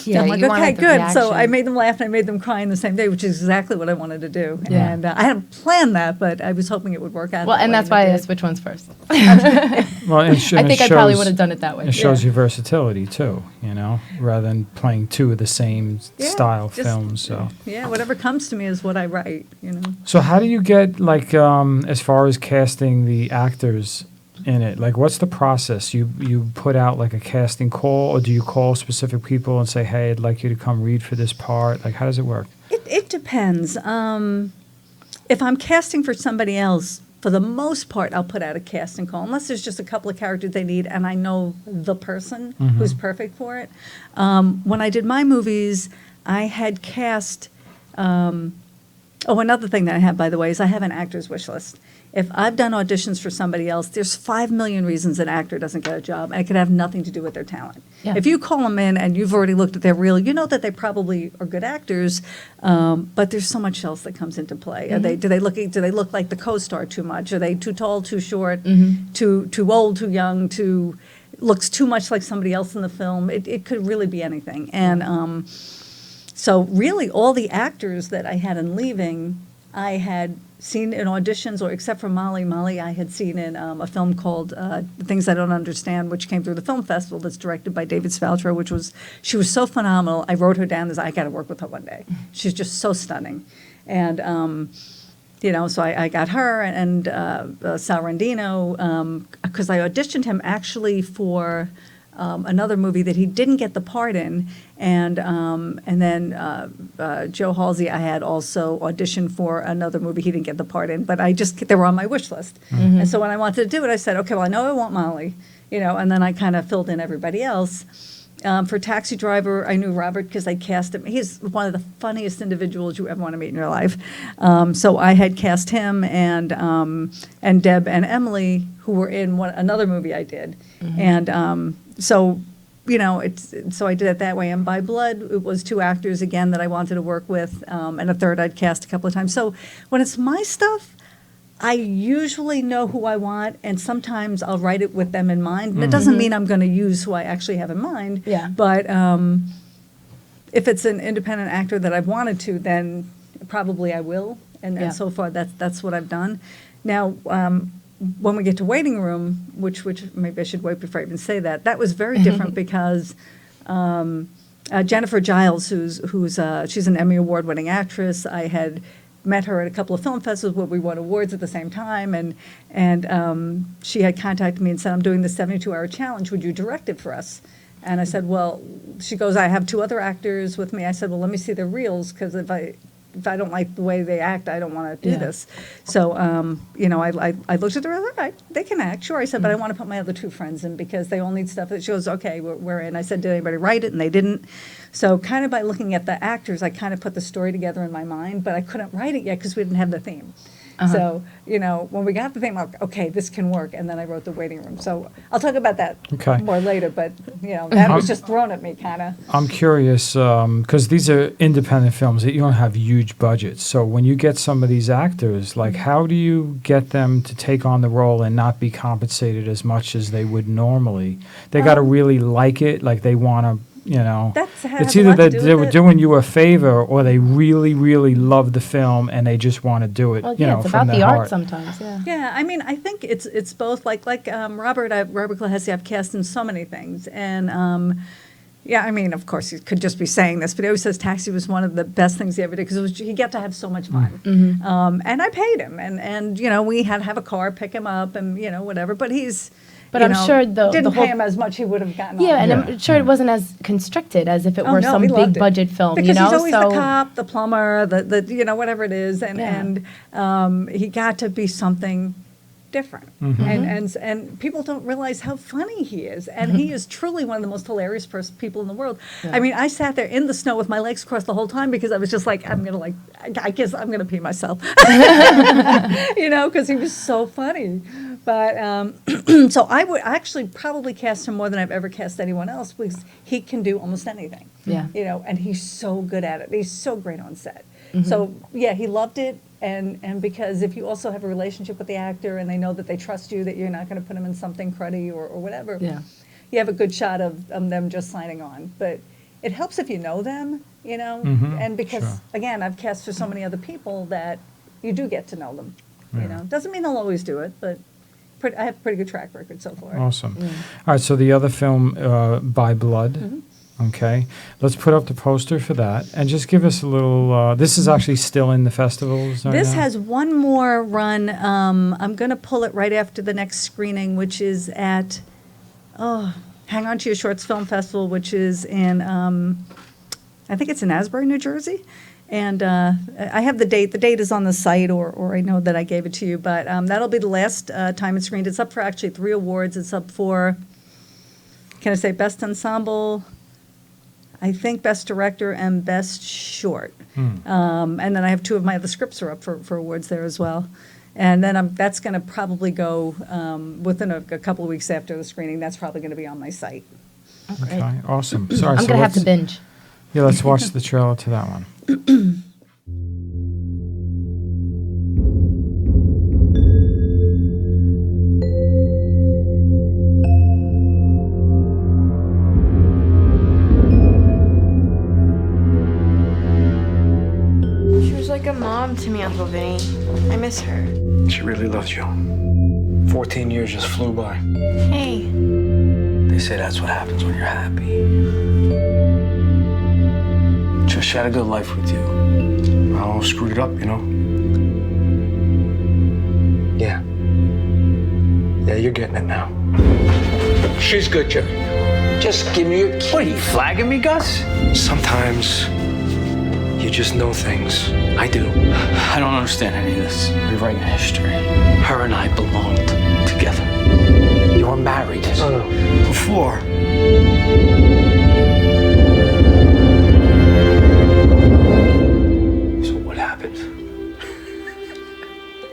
Yeah, I'm like, you want, okay, like, the good. So I reaction. made them laugh, and I made them cry in the same day, which is exactly what I wanted to do. Yeah. And I hadn't planned that, but I was hoping it would work out. Well, that and way, that's why I it asked did. which one's first. Well, I think I probably would have done it that way. It shows you versatility too, rather than playing two of the same Yeah, style just- films. So. Yeah, whatever comes to me is what I write. So how do you get as far as casting the actors in it? Like, what's the process? You put out like a casting call, or do you call specific people and say, "Hey, I'd like you to come read for this part"? Like, how does it work? It depends. If I'm casting for somebody else, for the most part, I'll put out a casting call, unless there's just a couple of characters they need, and I know the person who's perfect for it. When I did my movies, I had cast. Oh, another thing that I have, by the way, is I have an actor's wish list. If I've done auditions for somebody else, there's 5 million reasons an actor doesn't get a job, and it could have nothing to do with their talent. Yeah. If you call them in and you've already looked at their reel, you know that they probably are good actors, but there's so much else that comes into play. Are do they look like the co-star too much? Are they too tall, too short, too old, too young, looks too much like somebody else in the film? It could really be anything. And so really all the actors that I had in Leaving, I had seen in auditions, or except for Molly. Molly I had seen in a film called The Things I Don't Understand, which came through the film festival, that's directed by David Spaltro, she was so phenomenal. I wrote her down as I got to work with her one day. She's just so stunning. And, so I got her and Sal Rendino, because I auditioned him actually for another movie that he didn't get the part in, and then Joe Halsey I had also auditioned for another movie he didn't get the part in, but they were on my wish list. And so when I wanted to do it, I said, okay, well, I know I want Molly, and then I kind of filled in everybody else. For Taxi Driver, I knew Robert because I cast him. He's one of the funniest individuals you ever want to meet in your life. So I had cast him and Deb and Emily, who were in another movie I did. And so I did it that way. And By Blood, it was 2 actors again that I wanted to work with, and a third I'd cast a couple of times. So when it's my stuff, I usually know who I want, and sometimes I'll write it with them in mind. And it doesn't mean I'm going to use who I actually have in mind. Yeah. But if it's an independent actor that I've wanted to, then probably I will. And so far, that's what I've done. Now, when we get to Waiting Room, which maybe I should wait before I even say that was very different because Jennifer Giles, she's an Emmy Award-winning actress. I had met her at a couple of film festivals where we won awards at the same time, and she had contacted me and said, I'm doing the 72-hour challenge. Would you direct it for us? And I said, well, she goes, I have 2 other actors with me. I said, well, let me see their reels, because if I don't like the way they act, I don't want to do this. So, I looked at the reels, all right, they can act, sure. I said, but I want to put my other 2 friends in because they all need stuff. That she goes, okay, we're in. I said, did anybody write it? And they didn't. So kind of by looking at the actors, I kind of put the story together in my mind, but I couldn't write it yet because we didn't have the theme. So, when we got the theme, I'm like, okay, this can work. And then I wrote the Waiting Room. So I'll talk about that more later, but, that was just thrown at me kind of. I'm curious, because these are independent films that you don't have huge budgets. So when you get some of these actors, like, how do you get them to take on the role and not be compensated as much as they would normally? They got to really like it, like they want to. It's either that they were doing you a favor or they really, really love the film and they just want to do it, it's from about their the heart. art sometimes, yeah. Yeah, I mean, I think it's both. Like Robert Clohessy, I've cast in so many things. And, I mean, of course, he could just be saying this, but he always says Taxi was one of the best things he ever did because he got to have so much fun. And I paid him. And we had to have a car, pick him up and, whatever. But he's... But I'm sure didn't pay him as much he would have gotten. Yeah, and I'm sure it wasn't as constricted as if it were some big budget film. Because he's always the cop, the plumber, the whatever it is, and he got to be something different. And people don't realize how funny he is, and he is truly one of the most hilarious people in the world. I mean, I sat there in the snow with my legs crossed the whole time because I was just like, I guess I'm gonna pee myself, because he was so funny. But so I would actually probably cast him more than I've ever cast anyone else because he can do almost anything. Yeah. And he's so good at it. He's so great on set. So yeah, he loved it. And because if you also have a relationship with the actor and they know that they trust you, that you're not going to put them in something cruddy or whatever, you have a good shot of them just signing on. But it helps if you know them, and because, again, I've cast for so many other people that you do get to know them. Doesn't mean they'll always do it, but I have a pretty good track record so far. Awesome. All right, so the other film, By Blood. Okay, let's put up the poster for that and just give us a little. This is actually still in the festivals. This has one more run. I'm going to pull it right after the next screening, which is at Hang On to Your Shorts Film Festival, which is in I think it's in Asbury, New Jersey. And I have the date. The date is on the site, or I know that I gave it to you. But that'll be the last time it's screened. It's up for actually 3 awards. It's up for, can I say, Best Ensemble, I think Best Director and Best Short. And then I have 2 of my other scripts are up for awards there as well. And then that's going to probably go within a couple of weeks after the screening. That's probably going to be on my site. Great. Okay, awesome. Sorry, I'm so gonna have to let's- binge. Yeah, let's watch the trailer to that one. She was like a mom to me, Uncle Vinny. I miss her. She really loves you. 14 years just flew by. Hey. They say that's what happens when you're happy. Just she had a good life with you. I almost screwed it up, you know? Yeah. Yeah, you're getting it now. She's good, Jimmy. Just give me your key. What, are you flagging me, Gus? Sometimes you just know things. I do. I don't understand any of this. Rewriting history. Her and I belonged together. You were married. No. Before. So what happened?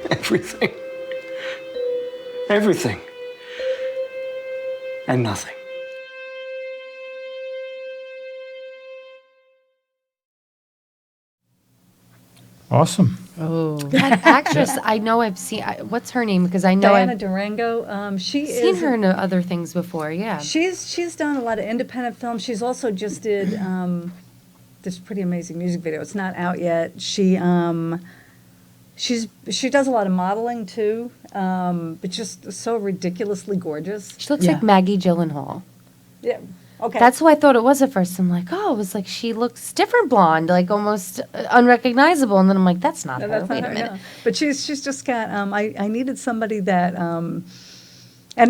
Everything. Everything. And nothing. Awesome. Oh. That actress, I know I've seen, what's her name? Because I know Diana I've Durango, she seen is. her in other things before, yeah. She's done a lot of independent films. She's also just did this pretty amazing music video. It's not out yet. She does a lot of modeling too, but just so ridiculously gorgeous. She looks Yeah. like Maggie Gyllenhaal. Yeah. Okay. That's who I thought it was at first. I'm like, oh, it was like she looks different blonde, like almost unrecognizable. And then I'm like, that's not No, her. that's Wait not a her, minute. no. But she's just got. I needed somebody that. And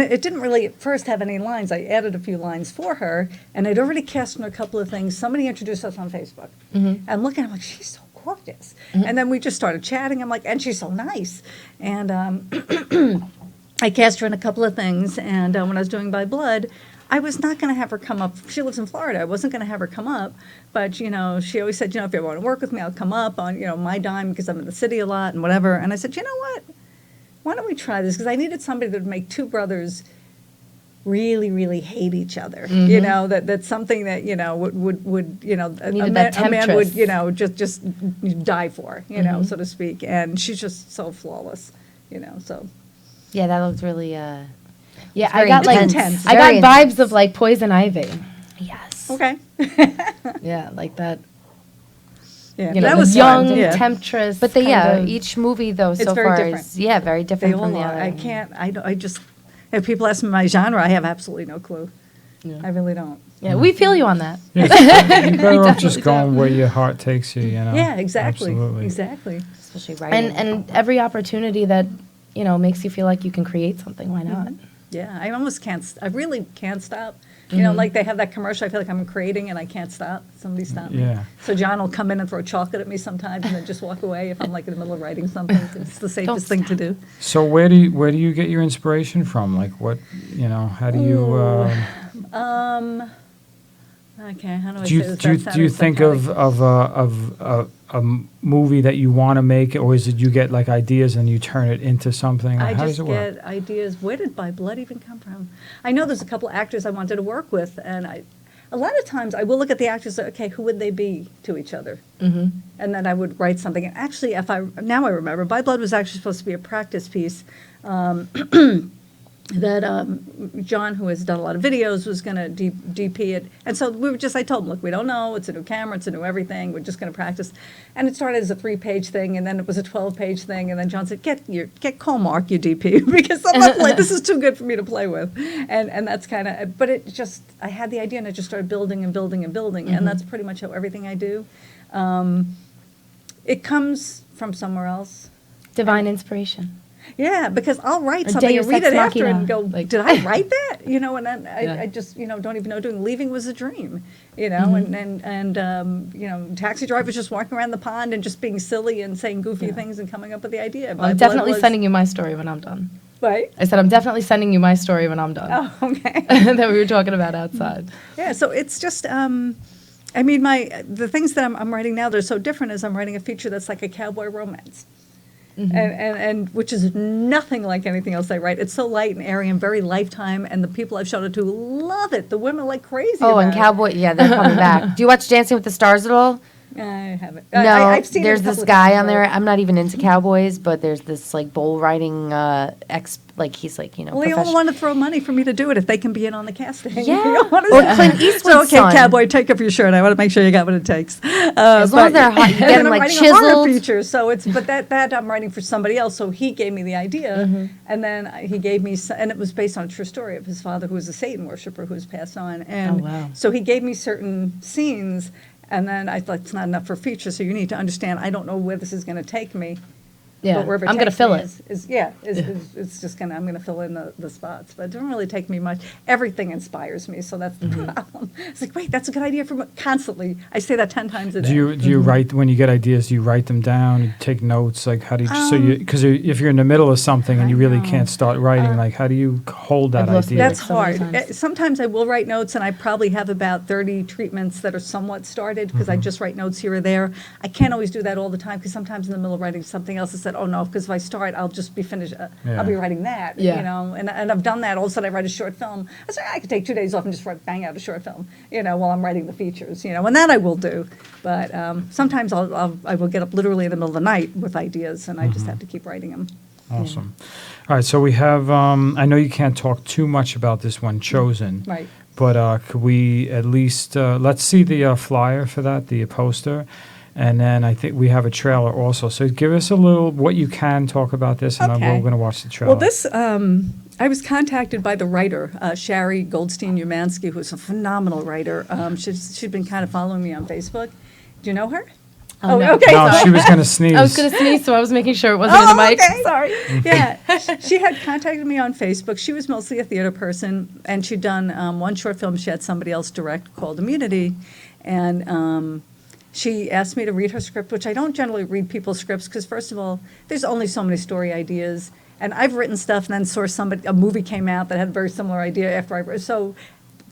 it didn't really at first have any lines. I added a few lines for her, and I'd already cast her in a couple of things. Somebody introduced us on Facebook. And I'm looking, I'm like, she's so gorgeous. And then we just started chatting. I'm like, and she's so nice. And I cast her in a couple of things. And when I was doing By Blood, I was not going to have her come up. She lives in Florida. I wasn't going to have her come up. But, you know, she always said, you know, if you ever want to work with me, I'll come up on, you know, my dime because I'm in the city a lot and whatever. And I said, you know what? Why don't we try this? Because I needed somebody that would make 2 brothers really, really hate each other. You know, that's something that, you know, would you know, a Needed man, that a man would, temptress. you know, just die for, you know, so to speak. And she's just so flawless, you know, so. Yeah, that looked really, Yeah, It's I very got like intense. I Very got vibes intense. of like Poison Ivy. yes. Okay. Yeah, like that. Yeah, You know, that the was young fun. Yeah. temptress. But kind of- each movie though so very far different. is very They different all from the are. other. I can't, I just, if people ask me my genre, I have absolutely no clue. I really don't. Yeah, we feel you on that. Yeah, you better off just going where your heart takes you, you know? Yeah, exactly. Absolutely. Exactly. Especially writing. And every opportunity that, you know, makes you feel like you can create something, why not? Yeah, I almost can't, I really can't stop. You know, like they have that commercial, I feel like I'm creating and I can't stop. Somebody stop me. Yeah. So John will come in and throw chocolate at me sometimes and then just walk away if I'm like in the middle of writing something. It's the safest thing to do. So where do you get your inspiration from? Like what, you know, how do you, Okay, how do I do you, say this? do you, That do you sounded think psychotic. of a movie that you want to make, or is it you get like ideas and you turn it into something? Or I how just does it work? get ideas. Where did By Blood even come from? I know there's a couple of actors I wanted to work with, and a lot of times I will look at the actors. Okay, who would they be to each other? And then I would write something. And actually, now I remember, By Blood was actually supposed to be a practice piece. That John, who has done a lot of videos, was going to DP it. And so I told him, look, we don't know. It's a new camera. It's a new everything. We're just going to practice. And it started as a 3-page thing, and then it was a 12-page thing. And then John said, get call Mark, you DP, because I'm not this is too good for me to play with. And that's kind of, but it just, I had the idea, and I just started building and building and building. And that's pretty much how everything I do. It comes from somewhere else. Divine inspiration. Yeah, because I'll write Or something Deus and read Ex it after Machina, and go, like- did I write that? You know, and then Yeah. I just, you know, don't even know doing Leaving was a dream, you know, and you know, Taxi Driver was just walking around the pond and just being silly and saying goofy things and coming up with the idea. Well, I'm definitely sending you my story when I'm done. Right? I said I'm definitely sending you my story when I'm done. Oh, okay. That we were talking about outside. Yeah, so it's just, I mean, the things that I'm writing now, they're so different as I'm writing a feature that's like a cowboy romance. And which is nothing like anything else I write. It's so light and airy and very Lifetime, and the people I've shown it to love it. The women are like crazy. Oh, and about Cowboy, yeah, they're coming back. Do you watch Dancing with the Stars at all? it. I haven't. No, I've seen it a there's couple this of guy times, on there. though. I'm not even into cowboys, but there's this like bull riding he's like, Well, they all professional. want to throw money for me to do it if they can be in on the casting. Yeah. You know what Or I'm Clint saying? Eastwood's So, okay, son. cowboy, take off your shirt. I want to make sure you got what it takes. As long as they're hot, you get and them I'm like writing a horror chiseled. feature, so it's but that I'm writing for somebody else. So he gave me the idea, and then he gave me, and it was based on a true story of his father, who was a Satan worshiper who was passed on, and wow. so he gave me certain scenes, and then I thought it's not enough for a feature, so you need to understand. I don't know where this is going to take me. Yeah, But wherever I'm gonna takes fill me it. it's just gonna, I'm gonna fill in the spots, but it doesn't really take me much. Everything inspires me, so that's the problem. It's like, wait, that's a good idea for constantly. I say that 10 times a day. Do you write when you get ideas? Do you write them down? You take notes? Like how do you? Because if you're in the middle of something and you really can't start writing, like how do you hold that I've lost idea? the That's so many hard. times. Sometimes I will write notes, and I probably have about 30 treatments that are somewhat started because I just write notes here or there. I can't always do that all the time because sometimes in the middle of writing something else, I said, oh no, because if I start, I'll just be finished. I'll be writing that, Yeah. you know. And I've done that. All of a sudden, I write a short film. I say I could take 2 days off and just bang out a short film, you know, while I'm writing the features, you know. And that I will do. But sometimes I will get up literally in the middle of the night with ideas, and I just have to keep writing them. Awesome. All right, so we have. I know you can't talk too much about this one, Chosen. Right. But could we at least let's see the flyer for that, the poster, and then I think we have a trailer also. So give us a little what you can talk about this, and then Okay. we're going to watch the trailer. Well, this, I was contacted by the writer, Shari Goldstein-Umansky, who's a phenomenal writer. She'd been kind of following me on Facebook. Do you know her? Oh, no. Okay. No, sorry. she was going to sneeze. I was going to sneeze, so I was making sure it wasn't in the mic. Okay, sorry. Yeah, she had contacted me on Facebook. She was mostly a theater person, and she'd done one short film she had somebody else direct called Immunity, and she asked me to read her script, which I don't generally read people's scripts because, first of all, there's only so many story ideas, and I've written stuff and then saw a movie came out that had a very similar idea after I wrote. So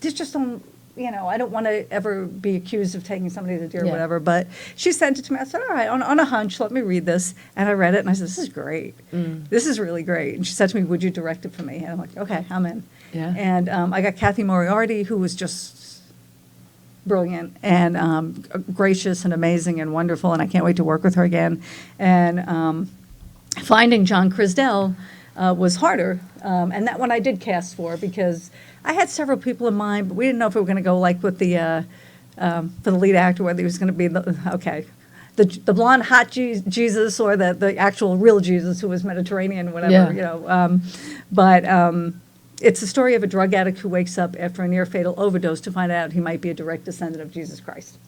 there's just don't. You know, I don't want to ever be accused of taking somebody's idea or Yeah. whatever, but she sent it to me. I said, all right, on a hunch, let me read this. And I read it, and I said, this is great. This is really great. And she said to me, would you direct it for me? And I'm like, okay, I'm in. Yeah. And I got Kathy Moriarty, who was just brilliant and gracious and amazing and wonderful, and I can't wait to work with her again. And finding John Crisdell was harder, and that one I did cast for because I had several people in mind, but we didn't know if we were going to go like with the for the lead actor, whether he was going to be the blonde hot Jesus or the actual real Jesus who was Mediterranean, whatever, Yeah. you know. But it's the story of a drug addict who wakes up after a near fatal overdose to find out he might be a direct descendant of Jesus Christ,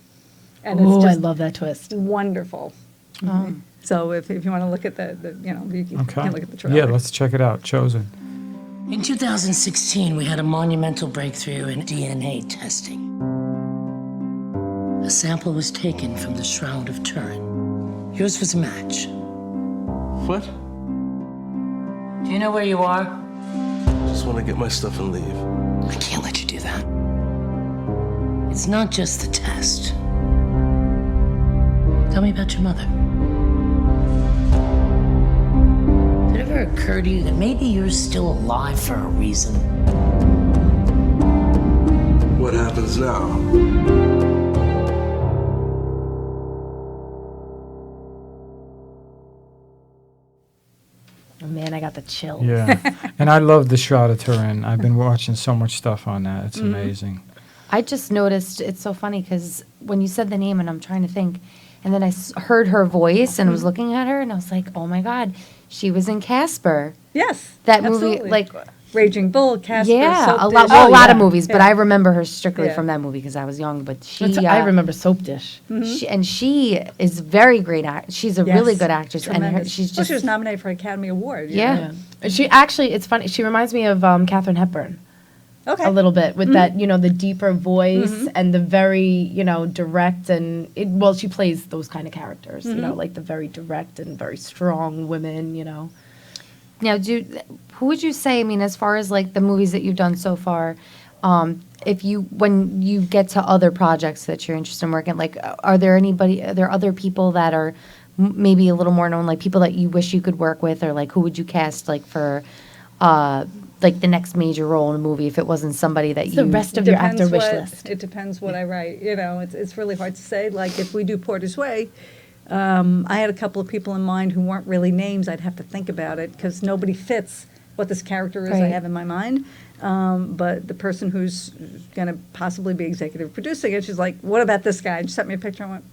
and Oh, it's I just love that twist. wonderful. So if you want to look at the you know, you Okay. can look at the trailer. Yeah, let's check it out. Chosen. In 2016, we had a monumental breakthrough in DNA testing. A sample was taken from the Shroud of Turin. Yours was a match. What? Do you know where you are? Just want to get my stuff and leave. I can't let you do that. It's not just the test. Tell me about your mother. Did it ever occur to you that maybe you're still alive for a reason? What happens now? Oh, man, I got the chills. Yeah, and I love the Shroud of Turin. I've been watching so much stuff on that. It's amazing. I just noticed it's so funny because when you said the name and I'm trying to think, and then I heard her voice and was looking at her and I was like, oh my God, she was in Casper. Yes, That absolutely. movie, like, Raging Bull, Casper, yeah, Soap a lot, Dish. well, a lot of Yeah, movies, but yeah. I remember her strictly Yeah. from that movie because I was young. But she, I remember Soap Dish. she is very great. She's a really Yes, good actress, and tremendous. she's Well, just she was nominated for an Academy Award. you yeah. know? Yeah. And she actually, it's funny, she reminds me of Katharine Hepburn Okay. a little bit with that, you know, the deeper voice and the very, you know, direct and, well, she plays those kind of characters, you know, like the very direct and very strong women, you know. Now, who would you say? I mean, as far as like the movies that you've done so far, When you get to other projects that you're interested in working, like, are there other people that are maybe a little more known, like people that you wish you could work with, or like who would you cast like for like the next major role in a movie if it wasn't somebody that The rest of your actor wish list. It depends what I write. You know, it's really hard to say. Like if we do Porter's Way, I had a couple of people in mind who weren't really names. I'd have to think about it because nobody fits what this character is I Right. have in my mind. But the person who's going to possibly be executive producing it, she's like, "What about this guy?" And she sent me a picture. I went,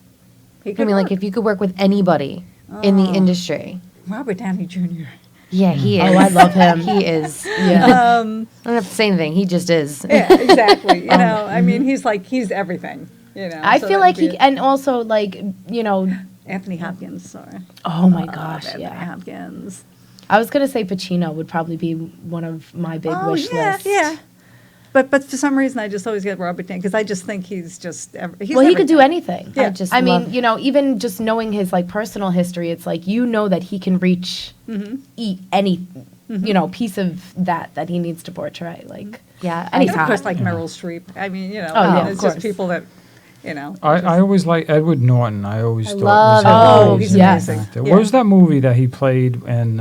"He could I mean, like work." if you could work with anybody in the industry. Robert Downey Jr. Yeah, he is. Oh, I love him. He is. Yeah. I don't have to say anything. He just is. Yeah, exactly. You know, I mean, he's everything. You know, I so feel that like would be he, it. and also like, you know, Anthony Hopkins. Sorry. oh my gosh, Anthony yeah. Hopkins. I was gonna say Pacino would probably be one of my big wish lists. Yeah. But for some reason, I just always get Robert Downey because I just think he's just. He's Well, he could do everything. anything. Yeah. I mean, you know, even just knowing his like personal history, it's like you know that he can reach any, you know, piece of that he needs to portray. Like, Yeah, And he's of course, hot. like Meryl Streep. I mean, you know, Oh, yeah, of it's just course. people that, you know. I always like Edward Norton. I always thought love was an Edward. Oh, amazing yes. actor. Yeah. What was that movie that he played in?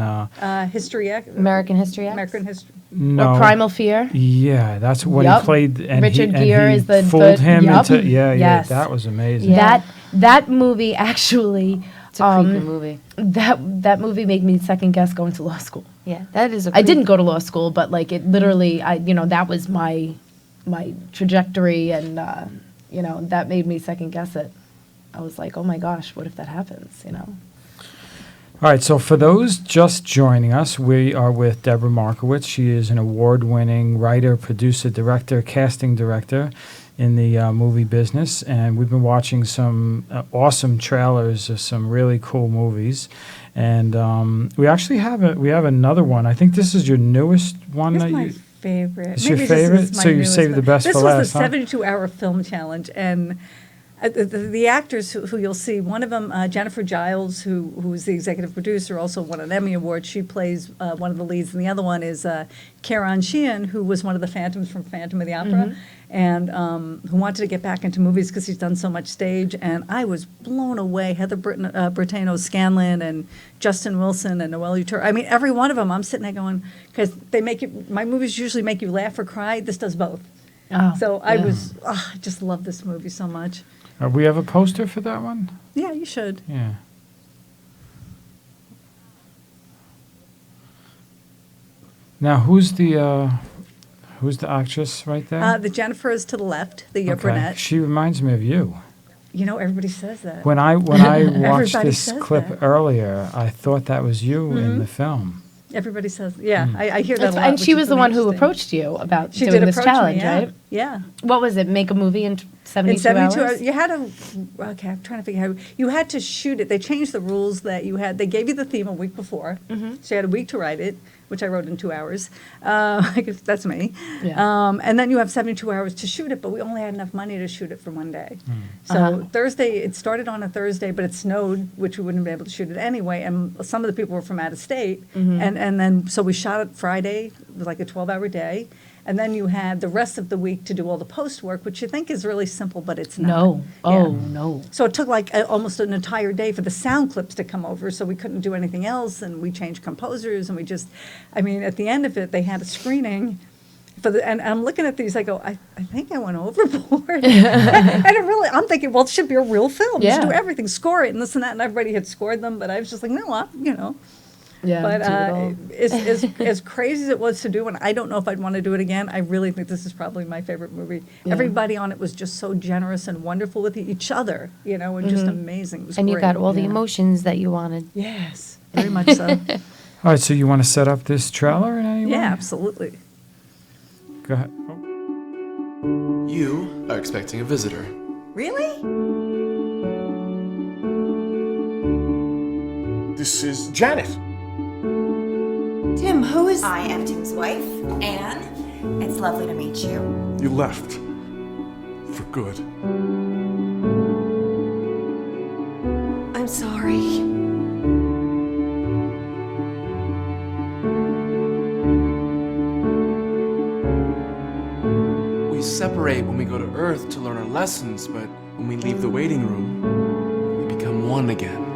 History X. American History X? American History. No. Or Primal Fear. Yeah, that's when Yup. he played. And Richard he, Gere and he is the fooled him yup. into. Yeah, Yes. that was amazing. Yeah. That movie actually. It's a creepy movie. That movie made me second guess going to law school. Yeah, that is a I didn't go to law school, but like it literally, that was my trajectory, and that made me second guess it. I was like, oh my gosh, what if that happens? You know. All right, so for those just joining us, we are with Debra Markowitz. She is an award-winning writer, producer, director, casting director in the movie business, and we've been watching some awesome trailers of some really cool movies. And we actually have another one. I think this is your newest one. It's that my you, favorite. It's your Maybe this favorite? is my So you newest saved the one. best for last, This huh? was the 72-hour film challenge, and the actors who you'll see, one of them, Jennifer Giles, who is the executive producer, also won an Emmy Award. She plays one of the leads, and the other one is Karen Sheehan, who was one of the Phantoms from Phantom of the Opera, and who wanted to get back into movies because he's done so much stage. And I was blown away. Heather Brittano-Scanlon and Justin Wilson and Noelle Uter. I mean, every one of them. I'm sitting there going, because they make you. My movies usually make you laugh or cry. This does both. Oh, So I just love this movie so much. we have a poster for that one? Yeah, you should. Yeah. Now, who's the actress right there? The Jennifer is to the left, the Okay. brunette. She reminds me of you. You know, everybody says that. When I watched Everybody this says clip that. earlier, I thought that was you in the film. Everybody says, yeah, I hear that That's a fi- lot. and she which was is the really one who interesting. approached you about She doing did this approach challenge, me, yeah. right? Yeah. What was it? Make a movie in 72 In 72 hours? hours, you had to, okay, I'm trying to figure out, you had to shoot it. They changed the rules that you had, they gave you the theme a week before, so you had a week to write it, which I wrote in 2 hours. I guess that's me. Yeah. And then you have 72 hours to shoot it, but we only had enough money to shoot it for one day. So Thursday, it started on a Thursday, but it snowed, which we wouldn't have been able to shoot it anyway, and some of the people were from out of state. And then, so we shot it Friday, it was like a 12-hour day. And then you had the rest of the week to do all the post work, which you think is really simple, but it's not. No. Yeah. Oh, no. So it took like almost an entire day for the sound clips to come over, so we couldn't do anything else, and we changed composers, and we just, I mean, at the end of it, they had a screening for the, and I'm looking at these, I go, I think I went overboard. and it really, I'm thinking, well, it should be a real film. You should do Yeah. everything, score it, and this and that, and everybody had scored them, but I was just like, no, Yeah. but do it all. as crazy as it was to do, and I don't know if I'd want to do it again, I really think this is probably my favorite movie. Yeah. Everybody on it was just so generous and wonderful with each other, and just amazing. It was And you great. got all the Yeah. emotions that you wanted. Yes, very much so. All right, so you want to set up this trailer in any way? Yeah, absolutely. Go ahead. Oh. You are expecting a visitor. Really? This is Janet. Tim, who is... I am Tim's wife, Anne. It's lovely to meet you. You left. For good. I'm sorry. separate when we go to Earth to learn our lessons, but when we leave the waiting room, we become one again.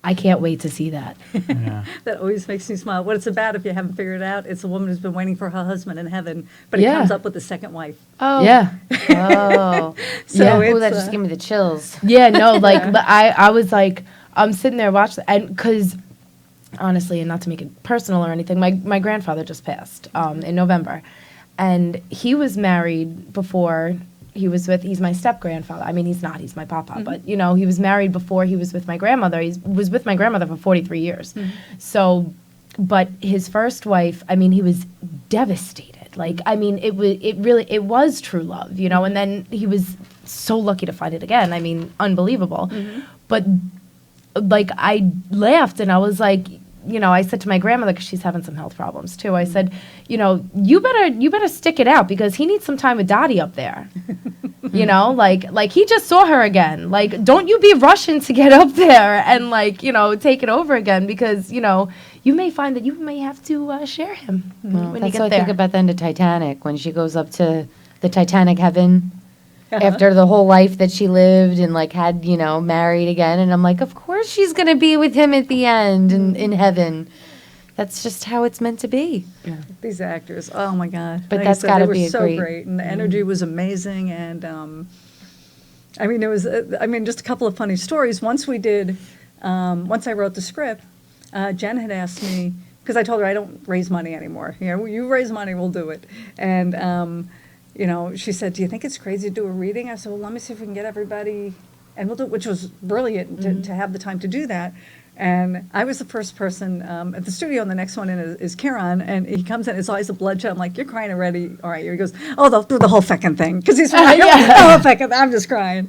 I can't wait to see that. Yeah. That always makes me smile. What it's about, if you haven't figured it out, it's a woman who's been waiting for her husband in heaven, but he Yeah. comes up with a second wife. Oh. Yeah. Oh. So yeah. it's, Ooh, that just gave me the chills. Yeah, no, like I was like, I'm sitting there watching, and because honestly, and not to make it personal or anything, my grandfather just passed in November, and he was married before he was with. He's my step grandfather. I mean, he's not. He's my papa, but you know, he was married before he was with my grandmother. He was with my grandmother for 43 years. So, but his first wife, I mean, he was devastated. Like, I mean, it was true love, you know. And then he was so lucky to find it again. I mean, unbelievable. But like, I laughed and I was like, you know, I said to my grandmother, because she's having some health problems too, I said, you know, you better stick it out, because he needs some time with Dottie up there. You know, like he just saw her again. Like, don't you be rushing to get up there and, like, you know, take it over again, because, you know, you may find that you may have to share him Well, when you that's get what I there. think about the end of Titanic, when she goes up to the Titanic heaven after the whole life that she lived and, like, had, you know, married again. And I'm like, of course she's going to be with him at the end in heaven. That's just how it's meant to be. These actors, oh my God! But Like I that's said, gotta they were be a so great- and the energy was amazing. And I mean, it was. I mean, just a couple of funny stories. Once we did, once I wrote the script, Jen had asked me, because I told her I don't raise money anymore. You know, you raise money, we'll do it. And you know, she said, "Do you think it's crazy to do a reading?" I said, "Well, let me see if we can get everybody, and we'll do it," which was brilliant to have the time to do that. And I was the first person at the studio, and the next one in is Kieran, and he comes in, his eyes are bloodshot. I'm like, "You're crying already?" All right, he goes, "Oh, they'll do the whole feckin' thing," because he's like, "The whole feckin' I'm just crying."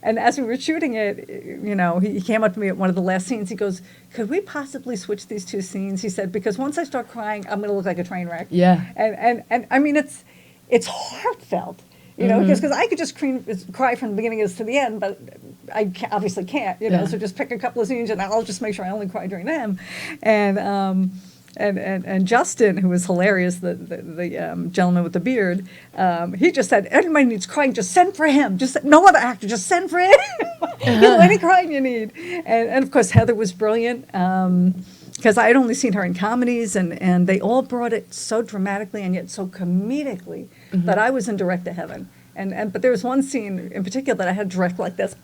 And as we were shooting it, you know, he came up to me at one of the last scenes. He goes, "Could we possibly switch these two scenes?" He said, "Because once I start crying, I'm going to look like a train wreck." Yeah. And I mean, it's heartfelt. You know, because I could just cry from the beginning to the end, but I obviously can't, you know, Yeah. so just pick a couple of scenes and I'll just make sure I only cry during them. And Justin, who was hilarious, the gentleman with the beard, he just said, "Anybody needs crying, just send for him. Just no other actor, just send for him. You know, any crying you need." And of course, Heather was brilliant. Because I had only seen her in comedies, and they all brought it so dramatically and yet so comedically that I was in direct to heaven. But there was one scene in particular that I had to direct like this,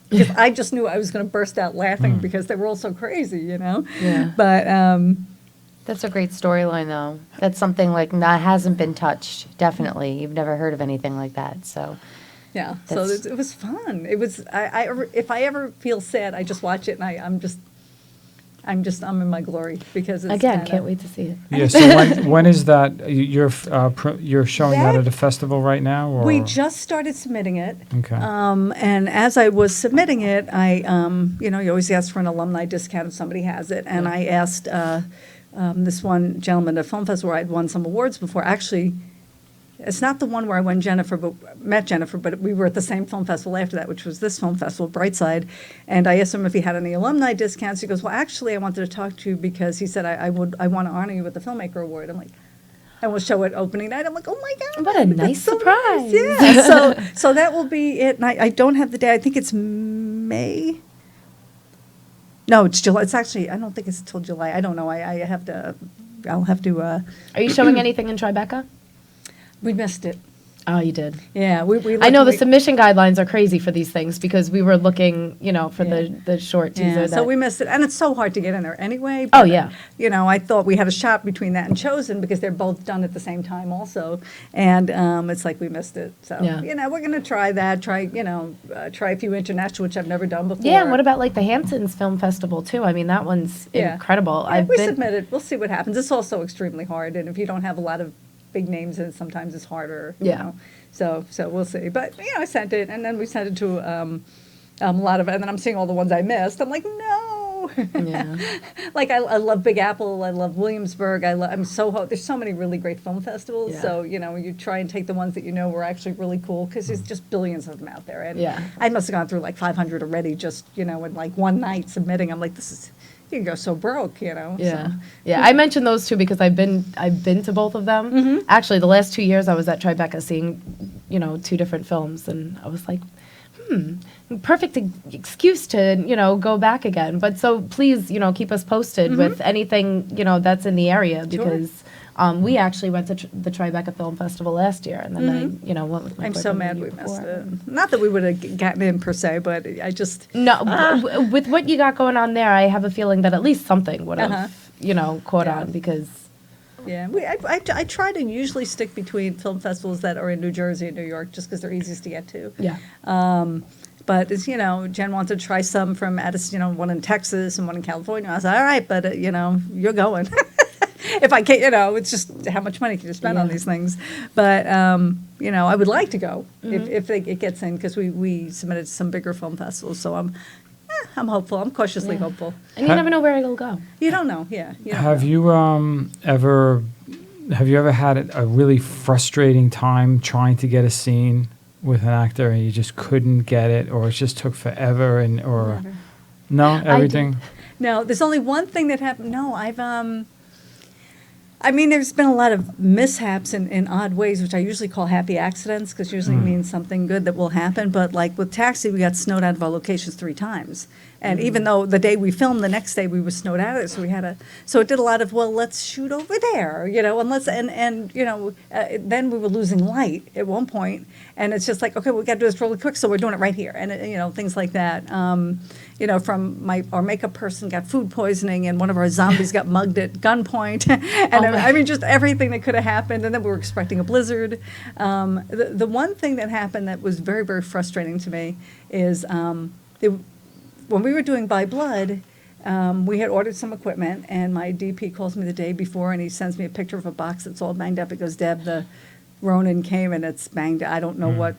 because I just knew I was going to burst out laughing because they were all so crazy, you know. Yeah. But That's a great storyline, though. That's something like that hasn't been touched. Definitely, you've never heard of anything like that. So, yeah, so it was fun. It was. If I ever feel sad, I just watch it, and I'm in my glory, because it's Again, kinda, can't wait to see it. Yeah. So when is that? You're showing that at a festival right now, or We just started submitting it. Okay. And as I was submitting it, I, you know, you always ask for an alumni discount if somebody has it. And I asked this one gentleman at a film festival where I'd won some awards before. Actually, it's not the one where I met Jennifer, but we were at the same film festival after that, which was this film festival, Brightside. And I asked him if he had any alumni discounts. He goes, "Well, actually, I wanted to talk to you because," he said, I want to honor you with the Filmmaker Award." I'm like, and we'll show it opening night. I'm like, "Oh my God. What a nice so surprise." nice." Yeah. So that will be it. And I don't have the day. I think it's May. No, it's July. It's actually, I don't think it's till July. I don't know. I'll have to. Are you showing anything in Tribeca? We missed it. Oh, you did. Yeah, we I know the we- submission guidelines are crazy for these things, because we were looking, you know, for the short teaser. Yeah, that, so we missed it, and it's so hard to get in there anyway. Oh, but, yeah. You know, I thought we had a shot between that and Chosen, because they're both done at the same time also, and it's like we missed it. So Yeah. you know, we're gonna try that. Try a few international, which I've never done before. Yeah, and what about like the Hamptons Film Festival too? I mean, that one's Yeah. incredible. Yeah, we submitted. We'll see what happens. It's also extremely hard, and if you don't have a lot of big names in it, sometimes it's harder. You Yeah. know? So we'll see. But you know, I sent it, and then we sent it to a lot of, and then I'm seeing all the ones I missed. I'm like, no. know. Yeah. Like I love Big Apple, I love Williamsburg, I'm Soho. There's so many really great film festivals. Yeah. So you try and take the ones that were actually really cool because there's just billions of them out there. And Yeah. I must have gone through like 500 already, just in like one night submitting. I'm like, you can go so broke, Yeah. So. Yeah. I mentioned those two because I've been to both of them. Mm-hmm. Actually, the last 2 years I was at Tribeca seeing, 2 different films, and I was like, perfect excuse to, go back again. But so please, keep us posted with anything, that's in the area because we actually went to the Tribeca Film Festival last year, and then I, went with my I'm so boyfriend the mad year we missed before. it. Not that we would have gotten in per se, but I just No, with what you got going on there, I have a feeling that at least something would have, caught Yeah. on because. Yeah, I try to usually stick between film festivals that are in New Jersey and New York just because they're easiest to get to. Yeah. But as Jen wanted to try some from one in Texas and one in California. I was like, all right, but you're going. If I can't, it's just how much money can you spend on Yeah. these things. But I would like to go if it gets in because we submitted to some bigger film festivals. So I'm hopeful. I'm cautiously hopeful. And you never know where it'll go. You don't know, yeah. You don't Have know. you ever had a really frustrating time trying to get a scene with an actor and you just couldn't get it, or it just took forever, or no, everything? No, there's only one thing that happened. No, there's been a lot of mishaps in odd ways, which I usually call happy accidents, because usually it means something good that will happen. But like with Taxi, we got snowed out of our locations 3 times. And even though the day we filmed, the next day we were snowed out of it, so it did a lot of, well, let's shoot over there, and then we were losing light at one point, and it's just like, okay, we got to do this really quick, so we're doing it right here, and things like that. From our makeup person got food poisoning, and one of our zombies got mugged at gunpoint, and just everything that could have happened, and then we were expecting a blizzard. The one thing that happened that was very, very frustrating to me is when we were doing By Blood, we had ordered some equipment, and my DP calls me the day before, and he sends me a picture of a box that's all banged up. He goes, Deb, the Ronin came, and it's banged. I don't know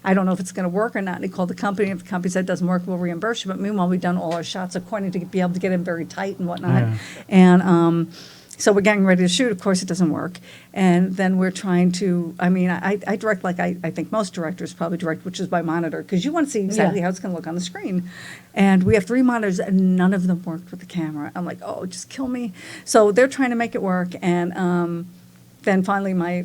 if it's going to work or not. And he called the company. If the company said it doesn't work, we'll reimburse you. But meanwhile, we've done all our shots according to be able to get in very tight and whatnot. Yeah. And so we're getting ready to shoot. Of course, it doesn't work. And then we're trying to, I direct like I think most directors probably direct, which is by monitor, because you want to see exactly how it's going to look on the screen. And we have 3 monitors, and none of them worked with the camera. I'm like, oh, just kill me. So they're trying to make it work. And then finally my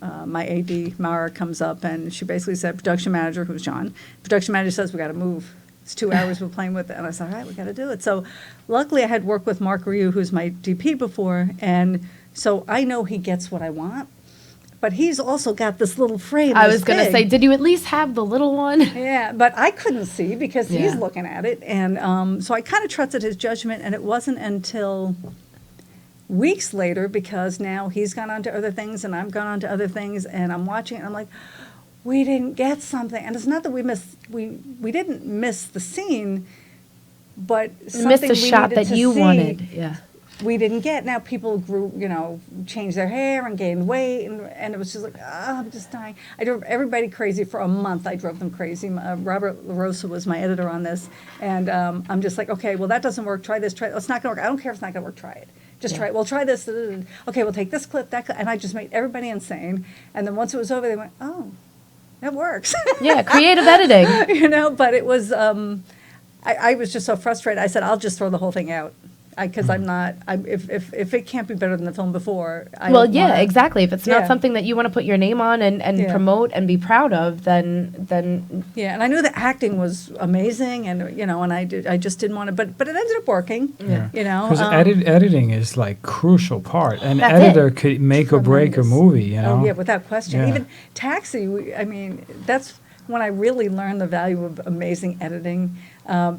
AD, Mara, comes up, and she basically said, production manager, who's John, production manager says we got to move. It's 2 hours we're playing with it. And I said, all right, we got to do it. So luckily I had worked with Mark Ryu, who's my DP before, and so I know he gets what I want. But he's also got this little frame. I was going to say, did you at least have the little one? Yeah, but I couldn't see because he's Yeah. looking at it. And so I kind of trusted his judgment, and it wasn't until weeks later, because now he's gone on to other things and I've gone on to other things, and I'm watching it, and I'm like, we didn't get something. And it's not that we didn't miss the scene, but something Missed the we shot needed that to you see, wanted. Yeah. we didn't get. Now people grew, changed their hair and gained weight, and it was just like, I'm just dying. I drove everybody crazy for a month. I drove them crazy. Robert LaRosa was my editor on this, and I'm just like, okay, well, that doesn't work. Try this. Try. It's not going to work. I don't care if it's not going to work. Try it. Just try it. Well, try this. Okay, we'll take this clip, that clip, and I just made everybody insane. And then once it was over, they went, oh, that works. Yeah, creative editing. But it was, I was just so frustrated. I said, I'll just throw the whole thing out. Because if it can't be better than the film before, exactly. If it's not Yeah. something that you want to put your name on and Yeah. promote and be proud of, then Yeah, and I knew the acting was amazing, and and I just didn't want to, but it ended up working. Yeah. Because editing is like crucial part. An That's editor could make or break a movie. Oh yeah, without question. Yeah. Even Taxi, that's when I really learned the value of amazing editing,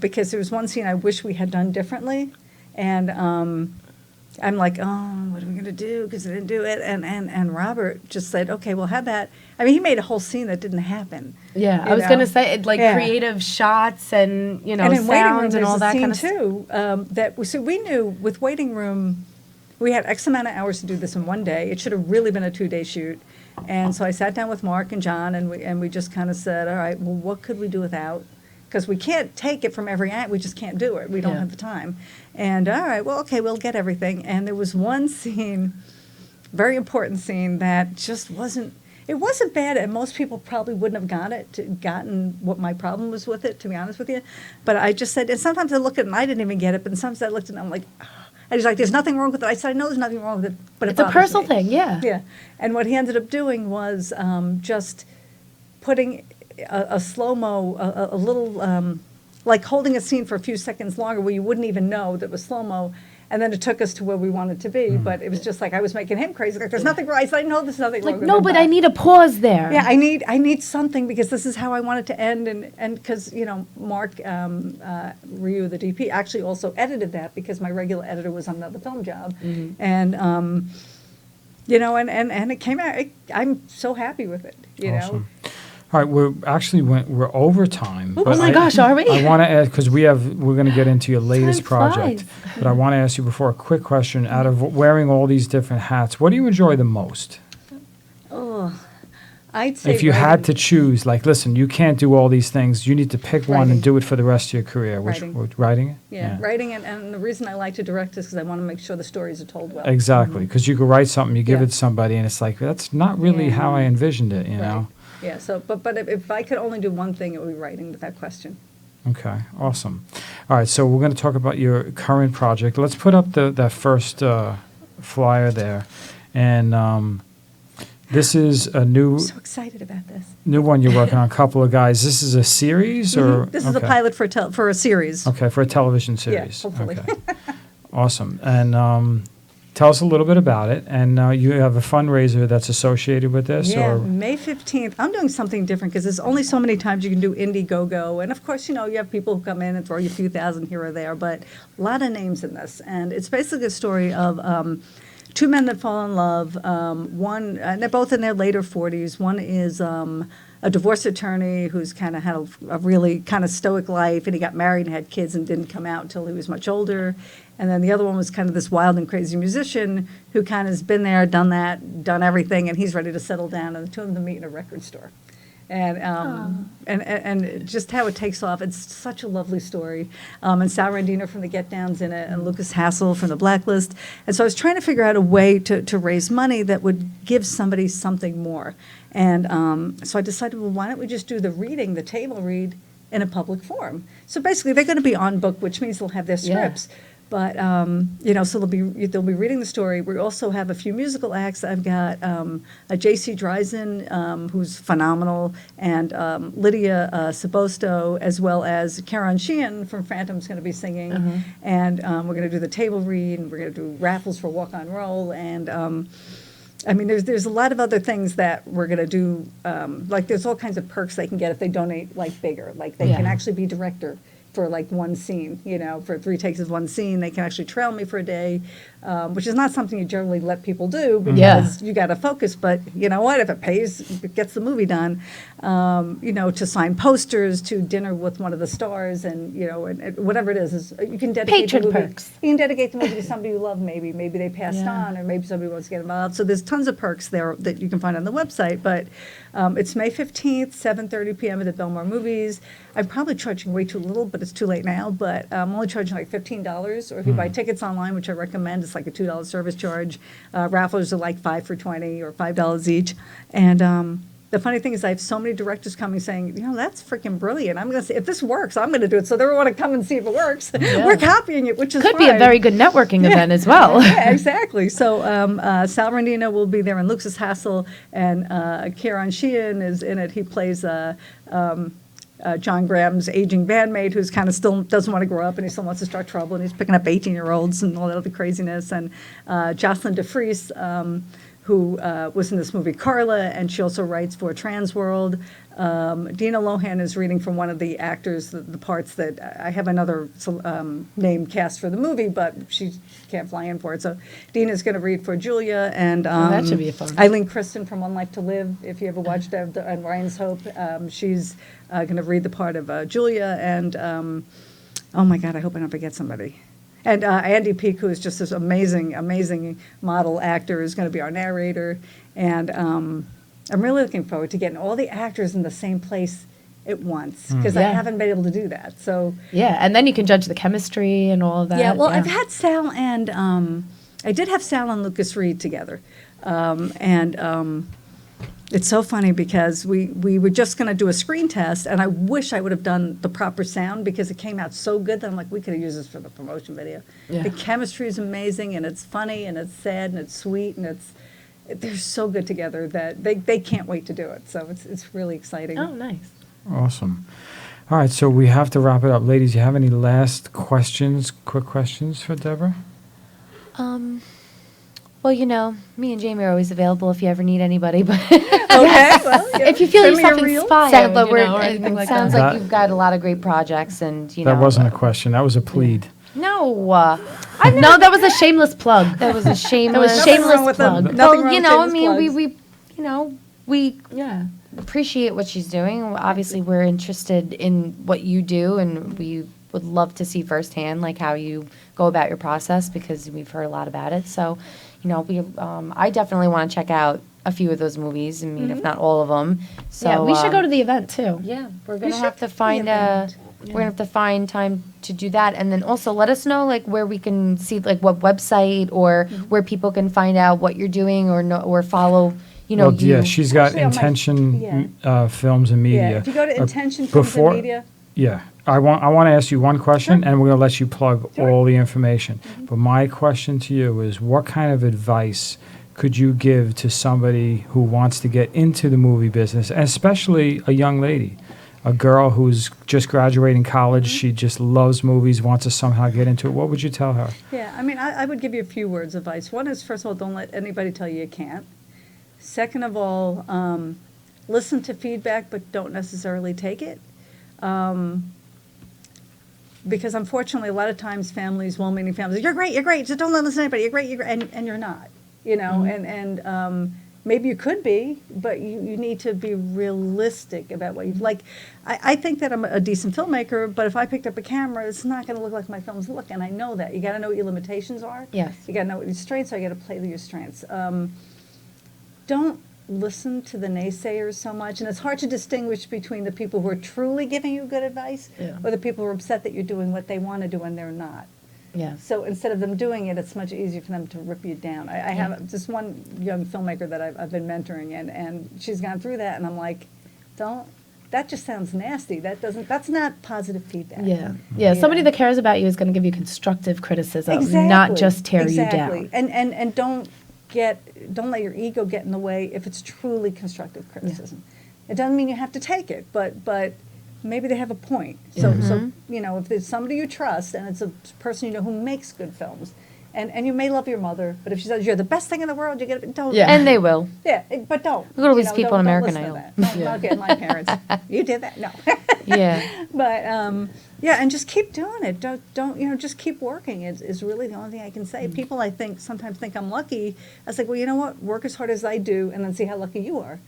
because there was one scene I wish we had done differently. And I'm like, oh, what are we going to do? Because I didn't do it. And Robert just said, okay, well, how about, he made a whole scene that didn't happen. Yeah, I was going to say, creative shots and, And in Waiting Room, sounds and there's all a that scene kind of too, so we knew with Waiting Room, we had X amount of hours to do this in one day. It should have really been a 2-day shoot. And so I sat down with Mark and John, and we just kind of said, all right, well, what could we do without? because we can't take it from every act. We just can't do it. We don't Yeah. have the time. And all right, well, okay, we'll get everything. And there was one scene, very important scene, that just wasn't. It wasn't bad, and most people probably wouldn't have gotten what my problem was with it, to be honest with you. But I just said, and sometimes I look at it and I didn't even get it, but sometimes I looked at it and I'm like, I was like, there's nothing wrong with it. I said, I know there's nothing wrong with it, but It's a personal thing, yeah. Yeah. And what he ended up doing was just putting a slow-mo, a little, like holding a scene for a few seconds longer where you wouldn't even know that it was slow-mo. And then it took us to where we wanted to be, but it was just like I was making him crazy. Like, there's nothing wrong. I said, I know there's nothing wrong Like, with no, it, but I need a pause there. yeah, I need something because this is how I want it to end, and because Mark Ryu, the DP, actually also edited that because my regular editor was on another film job, and and it came out. I'm so happy with it. Awesome. All right, we're over time. Oh my gosh, are we? I want to ask, because we're going to get into your latest Time project, flies. but I want to ask you before a quick question. Out of wearing all these different hats, what do you enjoy the most? Oh, I'd say If you had to choose, like, listen, you can't do all these things. You need to pick one Writing. and do it for the rest of your career. Writing it? Yeah, writing it, and the reason I like to direct is because I want to make sure the stories are told well. Exactly, because you could write something, you give Yeah. it to somebody, and it's like, that's not really Yeah. how I envisioned it, you know? Yeah. So, but if I could only do one thing, it would be writing, without question. Okay, awesome. All right, so we're going to talk about your current project. Let's put up that first flyer there. And this is a new I'm so excited about this. new one you're working on, a couple of guys. This is a series? or This is a okay. pilot for a series. Okay, for a television series. hopefully. Okay. Awesome. And tell us a little bit about it. And you have a fundraiser that's associated with this? Yeah, Or May 15th. I'm doing something different because there's only so many times you can do Indiegogo. And of course, you have people who come in and throw you a few thousand here or there, but a lot of names in this. And it's basically a story of two men that fall in love. One, and they're both in their later 40s. One is a divorce attorney who's kind of had a really kind of stoic life, and he got married and had kids and didn't come out until he was much older. And then the other one was kind of this wild and crazy musician who kind of has been there, done that, done everything, and he's ready to settle down. And the two of them meet in a record store. And and just how it takes off. It's such a lovely story. And Sal Randino from the Get Down's in it, and Lucas Hassel from the Blacklist. And so I was trying to figure out a way to raise money that would give somebody something more. And so I decided, well, why don't we just do the table read in a public forum? So basically, they're going to be on book, which means they'll have their scripts. But so they'll be reading the story. We also have a few musical acts. I've got a J.C. Dreisen, who's phenomenal, and Lydia Sabosto, as well as Karen Sheehan from Phantom's going to be singing. And we're going to do the table read, and we're going to do raffles for Walk on Roll, and I mean, there's a lot of other things that we're going to do. Like there's all kinds of perks they can get if they donate like bigger. Like they can actually be director for like one scene, for 3 takes of one scene. They can actually trail me for a day, which is not something you generally let people do because you got to focus. But you know what? If it pays, it gets the movie done. To sign posters, to dinner with one of the stars, and and whatever it is you can dedicate Patron the movie. perks. You can dedicate the movie to somebody you love. Maybe they passed on, or maybe somebody wants to get involved. So there's tons of perks there that you can find on the website. But it's May 15th, 7:30 p.m. at the Belmar Movies. I'm probably charging way too little, but it's too late now. But I'm only charging like $15, or if you buy tickets online, which I recommend, it's like a $2 service charge. Raffles are like 5 for $20 or $5 each. And the funny thing is, I have so many directors coming saying, that's freaking brilliant. I'm going to say, if this works, I'm going to do it. So they want to come and see if it works. We're copying it, which is Could be a very good networking event as well. Yeah, exactly. So Sal Randino will be there, and Lucas Hassel, and Kieran Sheehan is in it. He plays John Graham's aging bandmate who's kind of still doesn't want to grow up, and he still wants to start trouble, and he's picking up 18-year-olds and all that other craziness. And Jocelyn DeFries, who was in this movie Carla, and she also writes for Trans World. Dina Lohan is reading from one of the actors, the parts that I have another name cast for the movie, but she can't fly in for it. So Dina's going to read for Julia, and that should be fun. Eileen Kristen from One Life to Live, if you ever watched and Ryan's Hope, she's going to read the part of Julia, and oh my God, I hope I don't forget somebody. And Andy Peak, who is just this amazing, amazing model actor, is going to be our narrator. And I'm really looking forward to getting all the actors in the same place at once, because I Yeah. haven't been able to do that. So Yeah, and then you can judge the chemistry and all of that. yeah, well, I've had Sal and I did have Sal and Lucas Reed together, it's so funny because we were just going to do a screen test, and I wish I would have done the proper sound because it came out so good that I'm like, we could have used this for the promotion video. Yeah. The chemistry is amazing, and it's funny, and it's sad, and it's sweet, and they're so good together that they can't wait to do it. So it's really exciting. Oh, nice. Awesome. All right, so we have to wrap it up. Ladies, you have any last questions, quick questions for Debra? Well, you know, me and Jamie are always available if you ever need anybody. But Okay, well, yeah. If you feel Send me a yourself reel. inspired, but you know, or anything it like sounds that. like That- you've got a lot of great projects, and you know. That wasn't a question. That was a plead. No, No, that was a shameless plug. that was a shameless. Nothing Nothing wrong with them. plug. Nothing Well, wrong you with know, I shameless mean, plugs. we Yeah. appreciate what she's doing. Obviously, we're interested in what you do, and we would love to see firsthand, like, how you go about your process, because we've heard a lot about it. So, you know, I definitely want to check out a few of those movies. I mean, if not all of them. So Yeah, we should go to the event too. Yeah, we're We gonna should have to do the find event. we're gonna have to find time to do that, and then also let us know, like, where we can see, like, what website or where people can find out what you're doing, or follow. You know, Well, yeah, she's got Actually, on my- Intention Films and Media. Yeah, if you go to Uh, Intention Films before- and Media. Yeah, I want to ask you one question, and we're going to let you plug all the information. But my question to you is, what kind of advice could you give to somebody who wants to get into the movie business, and especially a young lady, a girl who's just graduating college, she just loves movies, wants to somehow get into it? What would you tell her? Yeah, I mean, I would give you a few words of advice. One is, first of all, don't let anybody tell you you can't. Second of all, listen to feedback, but don't necessarily take it. Because unfortunately, a lot of times families, well-meaning families, you're great, just don't listen to anybody, you're great, and you're not, you know, and maybe you could be, but you need to be realistic about what you like. I think that I'm a decent filmmaker, but if I picked up a camera, it's not going to look like my films look, and I know that. You got to know what your limitations are. Yes. You got to know what your strengths are. You got to play to your strengths. Don't listen to the naysayers so much, and it's hard to distinguish between the people who are truly giving you good advice or the people who are upset that you're doing what they want to do and they're not. Yeah. So instead of them doing it, it's much easier for them to rip you down. I have just one young filmmaker that I've been mentoring, and she's gone through that, and I'm like, that just sounds nasty. That's not positive feedback. Yeah. Yeah. Somebody that cares about you is going to give you constructive criticism, Exactly. not just tear exactly. you down. And don't let your ego get in the way if it's truly constructive criticism. It doesn't mean you have to take it, but maybe they have a point. So you know, if there's somebody you trust and it's a person you know who makes good films, and you may love your mother, but if she says you're the best thing in the world, you get don't. Yeah. And they will. Yeah, but don't. Look at all You these know, people in don't American listen to Idol. that. Don't get my parents. You did that? No. Yeah. But yeah, and just keep doing it. Don't you know? Just keep working. Is really the only thing I can say. People, I think, sometimes think I'm lucky. I was like, well, you know what? Work as hard as I do, and then see how lucky you are.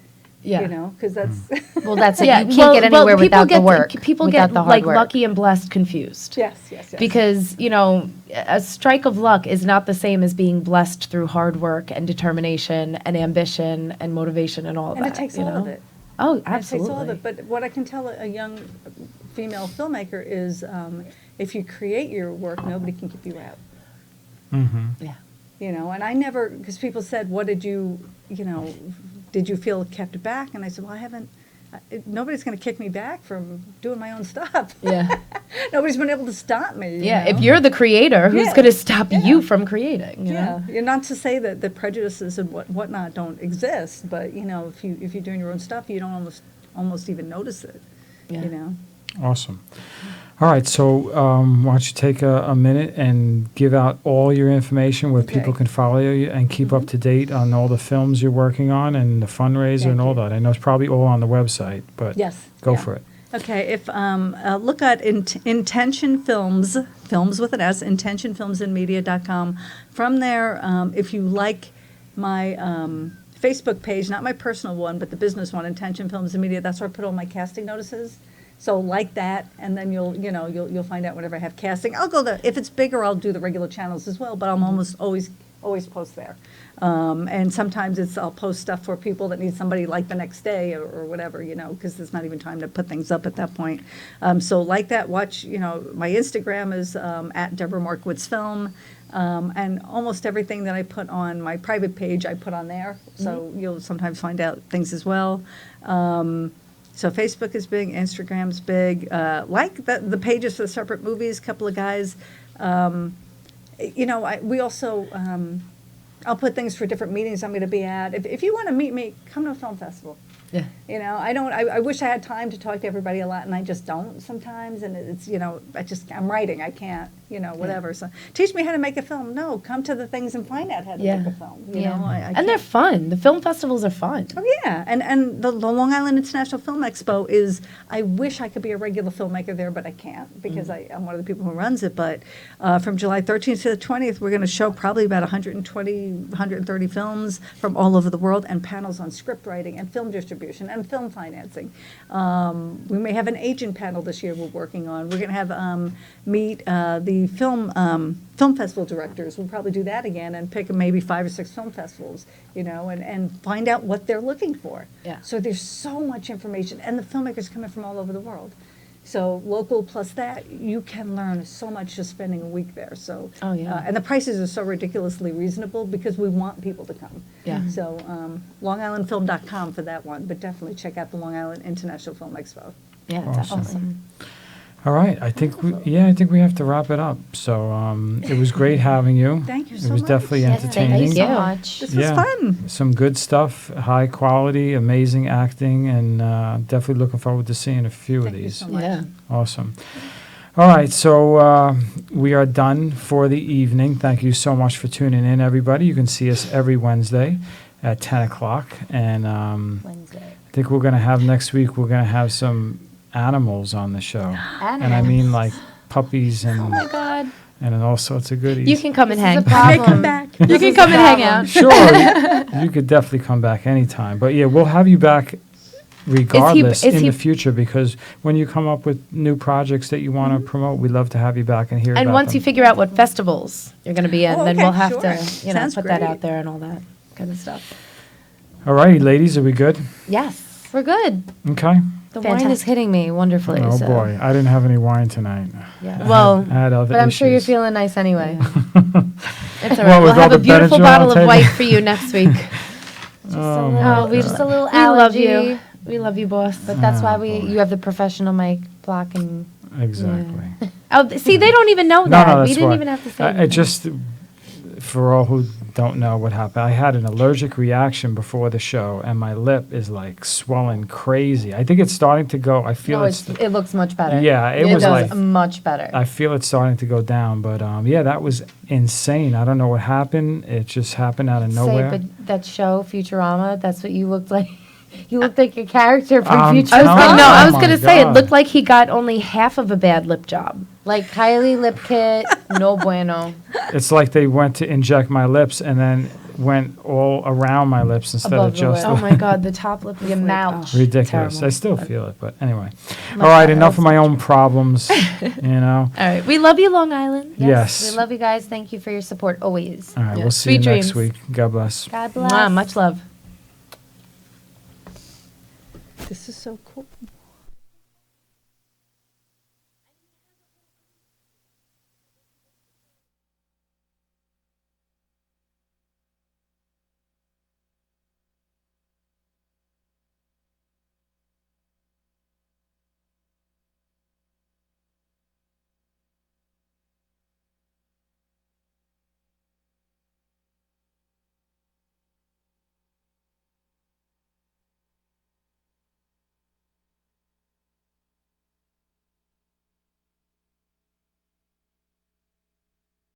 Yeah. You know, because that's. Well, that's it. Yeah, You can't get anywhere people without get the work. People without get the hard like work. lucky and blessed confused. Yes. Because, you know, a strike of luck is not the same as being blessed through hard work and determination and ambition and motivation and all of And that. it takes you all know? of it. Oh, It absolutely. takes all of it. But what I can tell a young female filmmaker is, if you create your work, nobody can keep you out. Yeah. You know, and I never, because people said, what did you know, did you feel kept back? And I said, well, I haven't, nobody's going to kick me back from doing my own stuff. Yeah. Nobody's been able to stop me. you Yeah. know? If you're the creator, who's Yeah. going to stop Yeah. you from creating? You Yeah, know? you're not to say that the prejudices and whatnot don't exist, but you know, if you're doing your own stuff, you don't almost even notice it. Yeah. You know. Awesome. All right, so why don't you take a minute and give out all your information where people Okay. can follow you and keep up to date on all the films you're working on and the fundraiser and Thank all you. that. I know it's probably all on the website, but Yes. go yeah. for it. Okay, if look at Intention Films, films with an S, intentionfilmsandmedia.com. From there, if you like my Facebook page, not my personal one, but the business one, Intention Films and Media, that's where I put all my casting notices. So like that, and then you'll find out whenever I have casting. I'll go if it's bigger, I'll do the regular channels as well, but I'm almost always always post there. And sometimes I'll post stuff for people that need somebody like the next day or whatever, because there's not even time to put things up at that point. So like that, watch, my Instagram is at Debra Markowitz Film. And almost everything that I put on my private page, I put on there. So you'll sometimes find out things as well. So Facebook is big, Instagram's big. Like the pages for the separate movies, a couple of guys. We also, I'll put things for different meetings I'm going to be at. If you want to meet me, come to a film festival. Yeah. I wish I had time to talk to everybody a lot, and I just don't sometimes. And it's, I'm writing. I can't, whatever. So teach me how to make a film. No, come to the things and find out how to make a film. You know, and they're fun. The film festivals are fun. Oh, yeah. And the Long Island International Film Expo is, I wish I could be a regular filmmaker there, but I can't because I'm one of the people who runs it. But from July 13th to the 20th, we're going to show probably about 120, 130 films from all over the world and panels on script writing and film distribution and film financing. We may have an agent panel this year we're working on. We're going to have meet the film festival directors. We'll probably do that again and pick maybe 5 or 6 film festivals, and find out what they're looking for. Yeah. So there's so much information, and the filmmakers coming from all over the world. So local plus that, you can learn so much just spending a week there. So, and the prices are so ridiculously reasonable because we want people to come. Yeah. So longislandfilm.com for that one, but definitely check out the Long Island International Film Expo. Yeah, Awesome. definitely. All right, I think we have to wrap it up. So it was great having you. Thank you so It was much. definitely Yes, entertaining. thank you so much. This was fun. Some good stuff, high quality, amazing acting, and definitely looking forward to seeing a few of Thank you these. so much. Yeah. Awesome. All right, so we are done for the evening. Thank you so much for tuning in, everybody. You can see us every Wednesday at 10 o'clock. And Wednesday. I think we're going to have next week, we're going to have some animals on the show. And I mean like puppies and, Oh my God. and all sorts of goodies. You can come and This is hang. a problem. You can come and hang out. Sure, you could definitely come back anytime. But yeah, we'll have you back regardless is in he- the future because when you come up with new projects that you want to promote, we'd love to have you back and hear And about once them. you figure out what festivals you're going to be in, Oh, then okay, we'll have sure. to, Sounds put that great. out there and all that kind of stuff. All righty, ladies, are we good? Yes, we're good. Okay. The wine is Fantastic. hitting me wonderfully. Oh so. boy, I didn't have any wine tonight. Yeah. Well, I had other but I'm sure you're issues. feeling nice anyway. It's all Well, right. with We'll all have the a beautiful Benadryl bottle I'll of take. white for you next week. Oh, my we Just a little we love allergy. you. We love you, boss. But that's why boy. you have the professional mic block and Exactly. See, they don't even know No, that. no, We that's didn't why. even have to say It anything. just, for all who don't know what happened, I had an allergic reaction before the show, and my lip is like swelling crazy. I think it's starting to go. I feel no, it's. it looks much better. Yeah, it was does like- much better. I feel it's starting to go down, but yeah, that was insane. I don't know what happened. It just happened out of nowhere. Say, but that show Futurama, that's what you looked like. You looked like a character from I'm Futurama. telling you. I Oh was my going to say, it God. looked like he got only half of a bad lip job. Like Kylie Lip Kit, no bueno. It's like they went to inject my lips and then went all around my lips instead Above of the just lip. Oh my God, the top lip is Your like, mouth. oh, ridiculous. terrible. I still feel it, but anyway. All right, enough of my own problems, you know. All right, we love you, Long Island. Yes. We love you guys. Thank you for your support always. All right, Yeah. we'll see you Sweet next dreams. week. God bless. God bless. Mwah, much love. This is so cool.